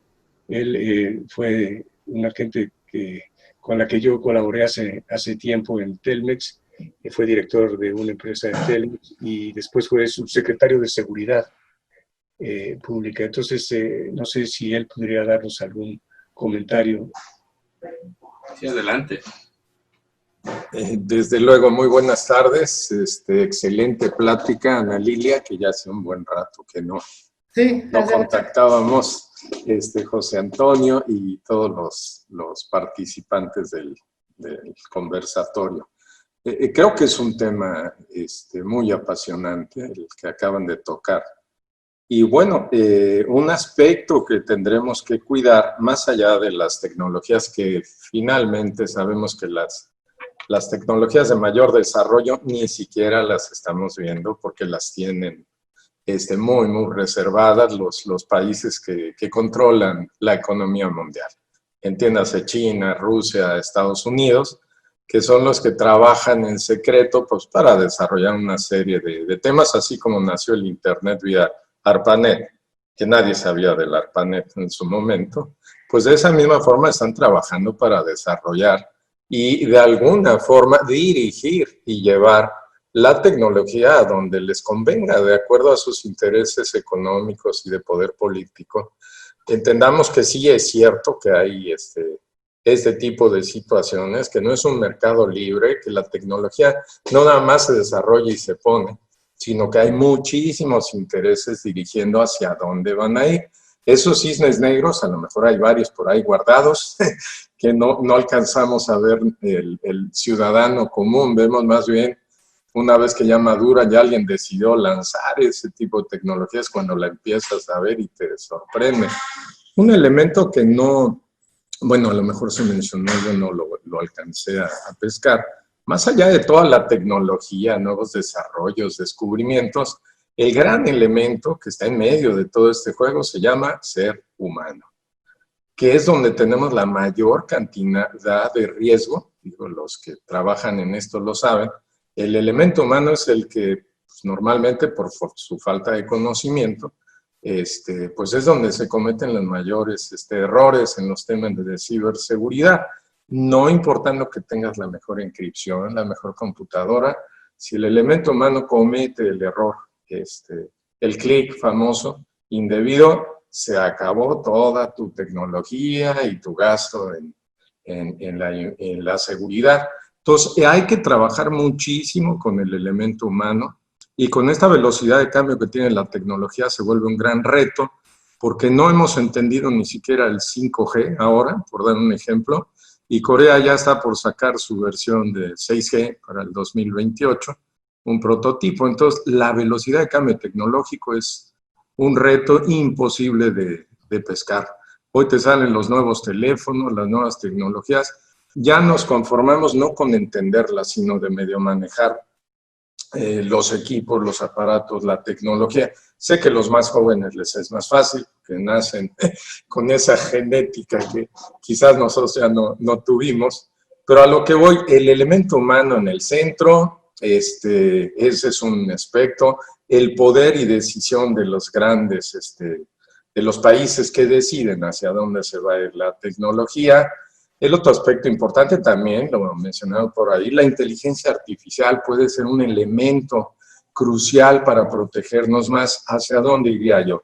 Él fue una gente con la que yo colaboré hace tiempo en Telmex. Fue director de una empresa de Telmex y después fue subsecretario de Seguridad Pública. Entonces, no sé si él podría darnos algún comentario. Sí, adelante. Desde luego, muy buenas tardes. Excelente plática, Ana Lilia, que ya hace un buen rato que no contactábamos, José Antonio y todos los participantes del conversatorio. Creo que es un tema muy apasionante el que acaban de tocar. Y bueno, un aspecto que tendremos que cuidar, más allá de las tecnologías que finalmente sabemos que las tecnologías de mayor desarrollo ni siquiera las estamos viendo porque las tienen muy, muy reservadas los países que controlan la economía mundial. Entiéndase China, Rusia, Estados Unidos, que son los que trabajan en secreto pues, para desarrollar una serie de temas, así como nació el Internet vía ARPANET, que nadie sabía del ARPANET en su momento, pues de esa misma forma están trabajando para desarrollar y de alguna forma dirigir y llevar la tecnología a donde les convenga, de acuerdo a sus intereses económicos y de poder político. Entendamos que sí es cierto que hay este tipo de situaciones, que no es un mercado libre, que la tecnología no nada más se desarrolla y se pone, sino que hay muchísimos intereses dirigiendo hacia dónde van a ir. Esos cisnes negros, a lo mejor hay varios por ahí guardados, que no alcanzamos a ver el ciudadano común, vemos más bien una vez que ya madura, ya alguien decidió lanzar ese tipo de tecnologías cuando la empiezas a ver y te sorprende. Un elemento que no, bueno, a lo mejor se mencionó, yo no lo alcancé a pescar. Más allá de toda la tecnología, nuevos desarrollos, descubrimientos, el gran elemento que está en medio de todo este juego se llama ser humano, que es donde tenemos la mayor cantidad de riesgo, digo, los que trabajan en esto lo saben. El elemento humano es el que pues, normalmente por su falta de conocimiento, pues es donde se cometen los mayores errores en los temas de ciberseguridad. No importando que tengas la mejor encripción, la mejor computadora, si el elemento humano comete el error, el clic famoso, indebido, se acabó toda tu tecnología y tu gasto en la seguridad. Entonces, hay que trabajar muchísimo con el elemento humano y con esta velocidad de cambio que tiene la tecnología se vuelve un gran reto porque no hemos entendido ni siquiera el 5G ahora, por dar un ejemplo, y Corea ya está por sacar su versión de 6G para el 2028, un prototipo. Entonces, la velocidad de cambio tecnológico es un reto imposible de pescar. Hoy te salen los nuevos teléfonos, las nuevas tecnologías. Ya nos conformamos no con entenderlas, sino de medio manejar los equipos, los aparatos, la tecnología. Sé que a los más jóvenes les es más fácil, que nacen con esa genética que quizás nosotros ya no tuvimos, pero a lo que voy, el elemento humano en el centro, ese es un aspecto, el poder y decisión de los grandes, de los países que deciden hacia dónde se va a ir la tecnología, El otro aspecto importante también, lo he mencionado por ahí, la inteligencia artificial puede ser un elemento crucial para protegernos más. ¿Hacia dónde iría yo?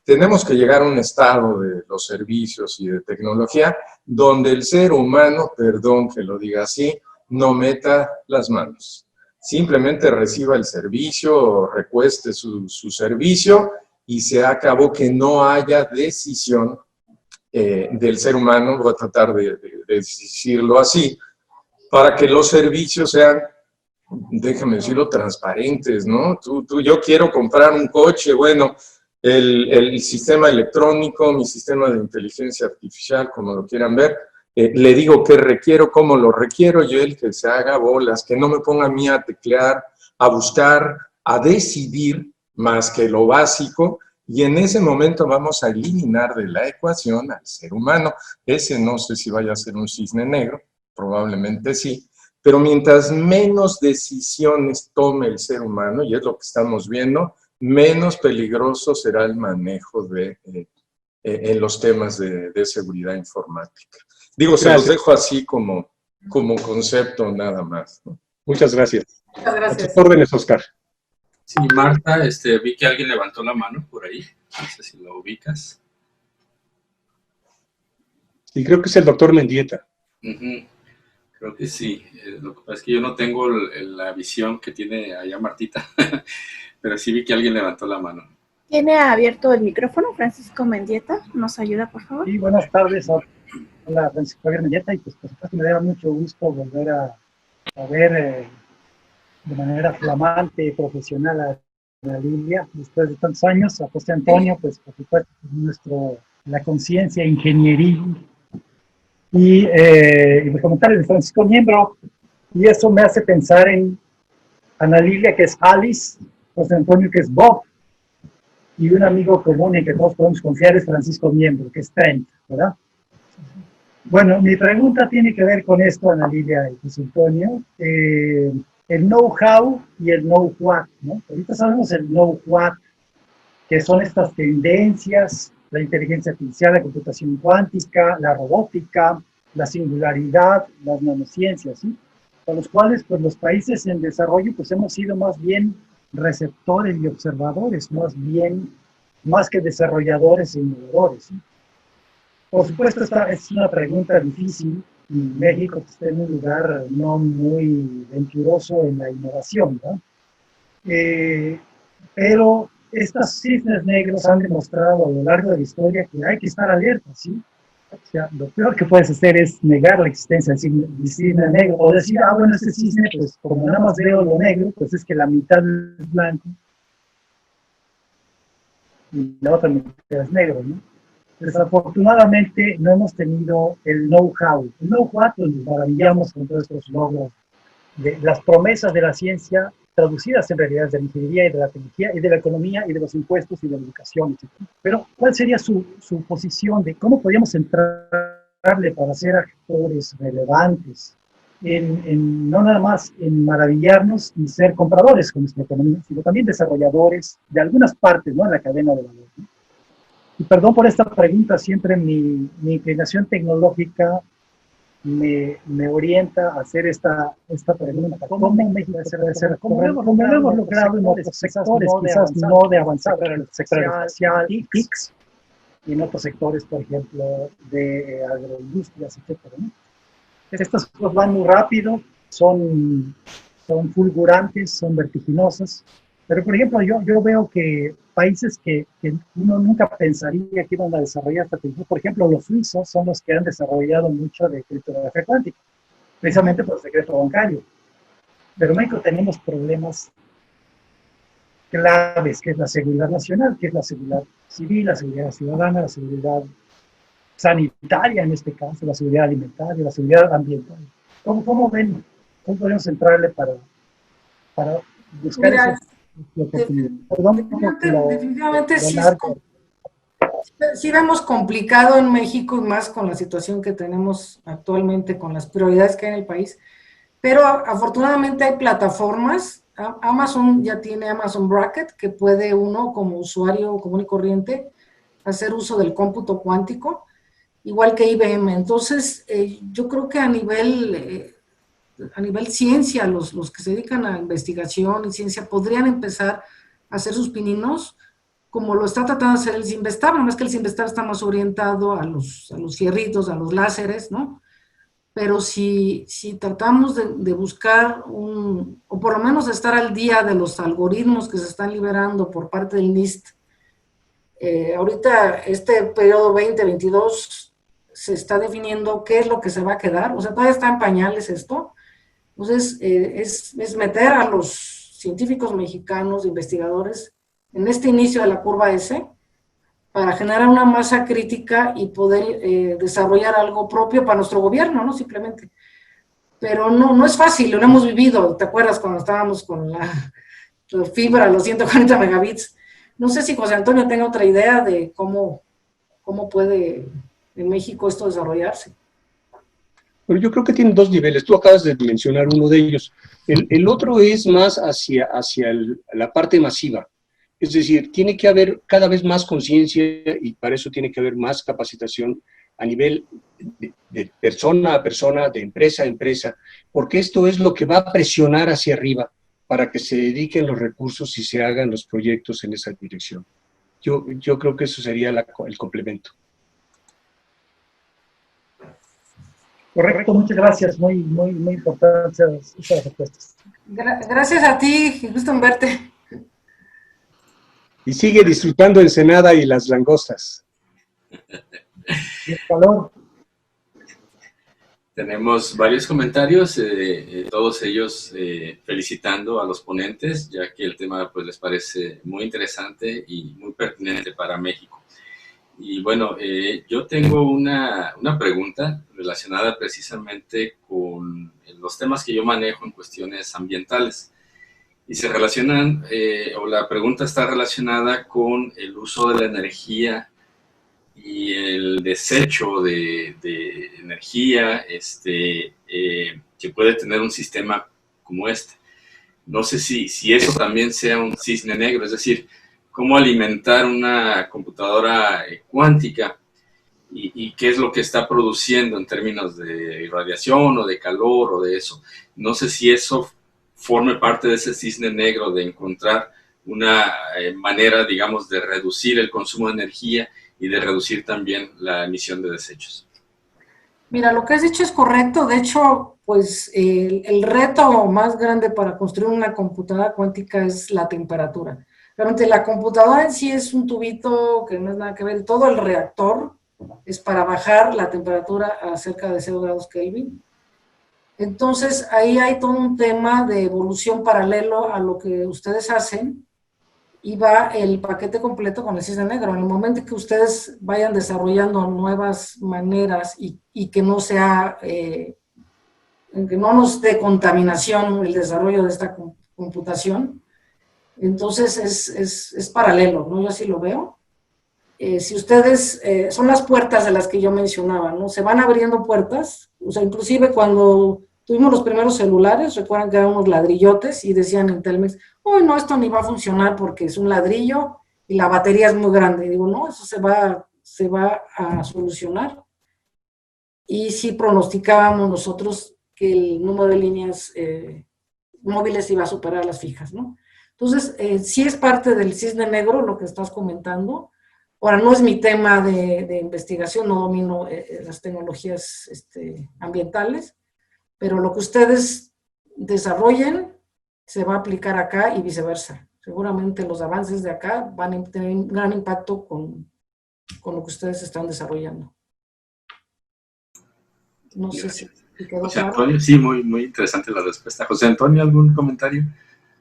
Tenemos que llegar a un estado de los servicios y de tecnología donde el ser humano, perdón que lo diga así, no meta las manos. Simplemente reciba el servicio, recueste su servicio y se acabó, que no haya decisión del ser humano. Voy a tratar de decirlo así, para que los servicios sean, déjame decirlo, transparentes, ¿no? Yo quiero comprar un coche, bueno, el sistema electrónico, mi sistema de inteligencia artificial, como lo quieran ver, le digo qué requiero, cómo lo requiero, yo el que se haga bolas, que no me ponga a mí a teclear, a buscar, a decidir más que lo básico, y en ese momento vamos a eliminar de la ecuación al ser humano. Ese no sé si vaya a ser un cisne negro, probablemente sí, pero mientras menos decisiones tome el ser humano, y es lo que estamos viendo, menos peligroso será el manejo en los temas de seguridad informática. Digo, se los dejo así como concepto nada más, ¿no? Muchas gracias. Muchas gracias. A tus órdenes, Oscar. Sí, Marta, vi que alguien levantó la mano por ahí, no sé si lo ubicas. Sí, creo que es el doctor Mendieta. Creo que sí, lo que pasa es que yo no tengo la visión que tiene allá Martita, pero sí vi que alguien levantó la mano. ¿Tiene abierto el micrófono Francisco Mendieta? ¿Nos ayuda, por favor? Sí, buenas tardes. Hola, Francisco Javier Mendieta, y pues por supuesto me da mucho gusto volver a ver de manera flamante y profesional a la Lilia después de tantos años. A José Antonio, pues por supuesto, la conciencia ingenieril y los comentarios de Francisco Miembro, y eso me hace pensar en Ana Lilia, que es Alice, José Antonio, que es Bob, y un amigo común en que todos podemos confiar es Francisco Miembro, que es Trent, ¿verdad? Bueno, mi pregunta tiene que ver con esto, Ana Lilia y José Antonio, el know-how y el know-what, ¿no? Ahorita sabemos el know-what, que son estas tendencias, la inteligencia artificial, la computación cuántica, la robótica, la singularidad, las nanociencias, ¿sí? Con los cuales, pues, los países en desarrollo, pues, hemos sido más bien receptores y observadores, más que desarrolladores e innovadores, ¿sí? Por supuesto, esta es una pregunta difícil, y México está en un lugar no muy venturoso en la innovación, ¿no? Pero estos cisnes negros han demostrado a lo largo de la historia que hay que estar alerta, ¿sí? O sea, lo peor que puedes hacer es negar la existencia del cisne negro, o decir, bueno, este cisne, pues como nada más veo lo negro, pues es que la mitad es blanco y la otra mitad es negro, ¿no? Desafortunadamente no hemos tenido el know-how. El know-how, pues nos maravillamos con todos estos logros, de las promesas de la ciencia traducidas en realidades de la ingeniería y de la tecnología y de la economía y de los impuestos y de la educación, etc. Pero, ¿cuál sería su posición de cómo podríamos entrarle para ser actores relevantes no nada más en maravillarnos y ser compradores con nuestra economía, sino también desarrolladores de algunas partes, ¿no?, en la cadena de valor, ¿no? Y perdón por esta pregunta, siempre mi inclinación tecnológica me orienta a hacer esta pregunta. ¿Cómo México debe ser? Como lo hemos logrado en otros sectores, quizás no de avanzar, pero en el sector espacial, TICS, y en otros sectores, por ejemplo, de agroindustrias, etc., ¿no? Estas cosas van muy rápido, son fulgurantes, son vertiginosas. Pero, por ejemplo, yo veo que países que uno nunca pensaría que iban a desarrollar esta tecnología, por ejemplo, los suizos son los que han desarrollado mucho de criptografía cuántica, precisamente por el secreto bancario. Pero en México tenemos problemas claves, que es la seguridad nacional, que es la seguridad civil, la seguridad ciudadana, la seguridad sanitaria en este caso, la seguridad alimentaria, la seguridad ambiental. ¿Cómo ven? ¿Cómo podemos entrarle para buscar eso? Definitivamente sí vemos complicado en México, y más con la situación que tenemos actualmente, con las prioridades que hay en el país, pero afortunadamente hay plataformas. Amazon ya tiene Amazon Bracket, que puede uno como usuario común y corriente hacer uso del cómputo cuántico, igual que IBM. Entonces, yo creo que a nivel ciencia, los que se dedican a investigación y ciencia podrían empezar a hacer sus pininos, como lo está tratando de hacer el Cinvestav, nada más que el Cinvestav está más orientado a los fierritos, a los láseres, ¿no? Pero si tratamos de buscar o por lo menos estar al día de los algoritmos que se están liberando por parte del NIST, ahorita este periodo 2022 se está definiendo qué es lo que se va a quedar, o sea, todavía está en pañales esto. Entonces, es meter a los científicos mexicanos, investigadores, en este inicio de la curva S, para generar una masa crítica y poder desarrollar algo propio para nuestro gobierno, ¿no? Simplemente. Pero no es fácil, lo hemos vivido. ¿Te acuerdas cuando estábamos con la fibra, los 140 megabits? No sé si José Antonio tenga otra idea de cómo puede en México esto desarrollarse. Bueno, yo creo que tienen dos niveles. Tú acabas de mencionar uno de ellos. El otro es más hacia la parte masiva. Es decir, tiene que haber cada vez más conciencia y para eso tiene que haber más capacitación a nivel de persona a persona, de empresa a empresa, porque esto es lo que va a presionar hacia arriba para que se dediquen los recursos y se hagan los proyectos en esa dirección. Yo creo que eso sería el complemento. Correcto, muchas gracias. Muy importantes esas respuestas. Gracias a ti, gusto en verte. Y sigue disfrutando Ensenada y las langostas. Y el calor. Tenemos varios comentarios, todos ellos felicitando a los ponentes, ya que el tema pues les parece muy interesante y muy pertinente para México. Y bueno, yo tengo una pregunta relacionada precisamente con los temas que yo manejo en cuestiones ambientales. Y se relacionan, o la pregunta está relacionada con el uso de la energía y el desecho de energía que puede tener un sistema como este. No sé si eso también sea un cisne negro, es decir, cómo alimentar una computadora cuántica y qué es lo que está produciendo en términos de irradiación o de calor o de eso. No sé si eso forme parte de ese cisne negro de encontrar una manera, digamos, de reducir el consumo de energía y de reducir también la emisión de desechos. Mira, lo que has dicho es correcto. De hecho, pues el reto más grande para construir una computadora cuántica es la temperatura. Realmente la computadora en sí es un tubito que no es nada que ver. Todo el reactor es para bajar la temperatura a cerca de 0 grados Kelvin. Entonces, ahí hay todo un tema de evolución paralelo a lo que ustedes hacen y va el paquete completo con el cisne negro. En el momento que ustedes vayan desarrollando nuevas maneras y que no sea, que no nos dé contaminación el desarrollo de esta computación, entonces es paralelo, ¿no? Yo así lo veo. Si ustedes, son las puertas de las que yo mencionaba, ¿no? Se van abriendo puertas, o sea, inclusive cuando tuvimos los primeros celulares, recuerdan que eran unos ladrillotes y decían en Telmex, oh, no, esto ni va a funcionar porque es un ladrillo y la batería es muy grande. Y digo, no, eso se va a solucionar. Y sí pronosticábamos nosotros que el número de líneas móviles iba a superar a las fijas, ¿no? Entonces, sí es parte del cisne negro lo que estás comentando. Ahora, no es mi tema de investigación, no domino las tecnologías ambientales, pero lo que ustedes desarrollen se va a aplicar acá y viceversa. Seguramente los avances de acá van a tener un gran impacto con lo que ustedes están desarrollando. No sé si quedó José claro. Antonio, sí, muy interesante la respuesta. José Antonio, ¿algún comentario?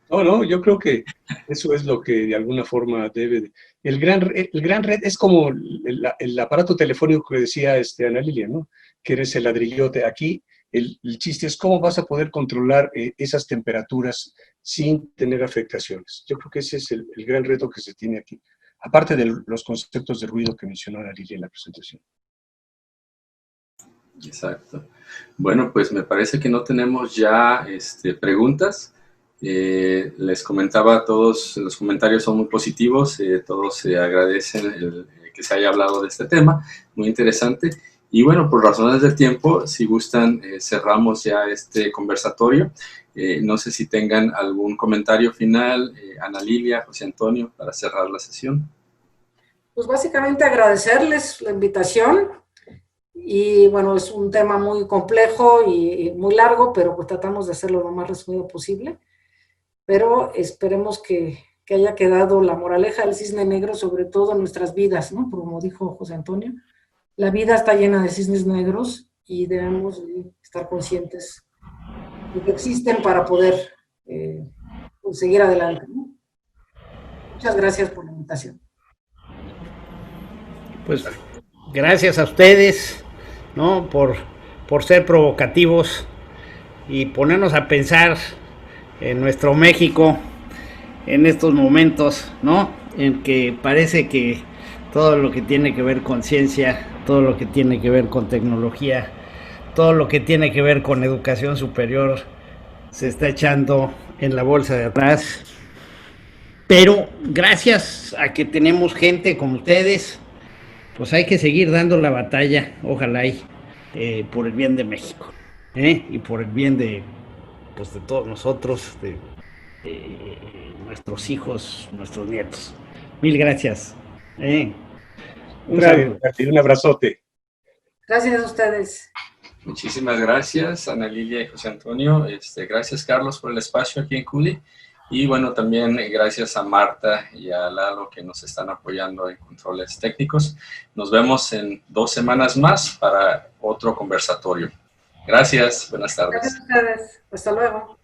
No, yo creo que eso es lo que de alguna forma debe de... El gran red es como el aparato telefónico que decía Ana Lilia, ¿no? Que eres el ladrillote. Aquí el chiste es cómo vas a poder controlar esas temperaturas sin tener afectaciones. Yo creo que ese es el gran reto que se tiene aquí, aparte de los conceptos de ruido que mencionó Ana Lilia en la presentación. Exacto. Bueno, pues me parece que no tenemos ya preguntas. Les comentaba a todos, los comentarios son muy positivos, todos agradecen que se haya hablado de este tema, muy interesante. Y bueno, por razones del tiempo, si gustan, cerramos ya este conversatorio. No sé si tengan algún comentario final, Ana Lilia, José Antonio, para cerrar la sesión. Pues básicamente agradecerles la invitación y bueno, es un tema muy complejo y muy largo, pero pues tratamos de hacerlo lo más resumido posible. Pero esperemos que haya quedado la moraleja del cisne negro, sobre todo en nuestras vidas, ¿no? Como dijo José Antonio, la vida está llena de cisnes negros y debemos estar conscientes de que existen para poder seguir adelante, ¿no? Muchas gracias por la invitación. Pues gracias a ustedes, ¿no? Por ser provocativos y ponernos a pensar en nuestro México en estos momentos, ¿no? En que parece que todo lo que tiene que ver con ciencia, todo lo que tiene que ver con tecnología, todo lo que tiene que ver con educación superior se está echando en la bolsa de atrás. Pero gracias a que tenemos gente como ustedes, pues hay que seguir dando la batalla, ojalá por el bien de México, y por el bien de, pues, de todos nosotros, de nuestros hijos, nuestros nietos. Mil gracias. Un abrazote. Gracias a ustedes. Muchísimas gracias, Ana Lilia y José Antonio. Gracias, Carlos, por el espacio aquí en CUDI. Y bueno, también gracias a Marta y a Lalo que nos están apoyando en controles técnicos. Nos vemos en 2 semanas más para otro conversatorio. Gracias, buenas tardes. Gracias a ustedes. Hasta luego.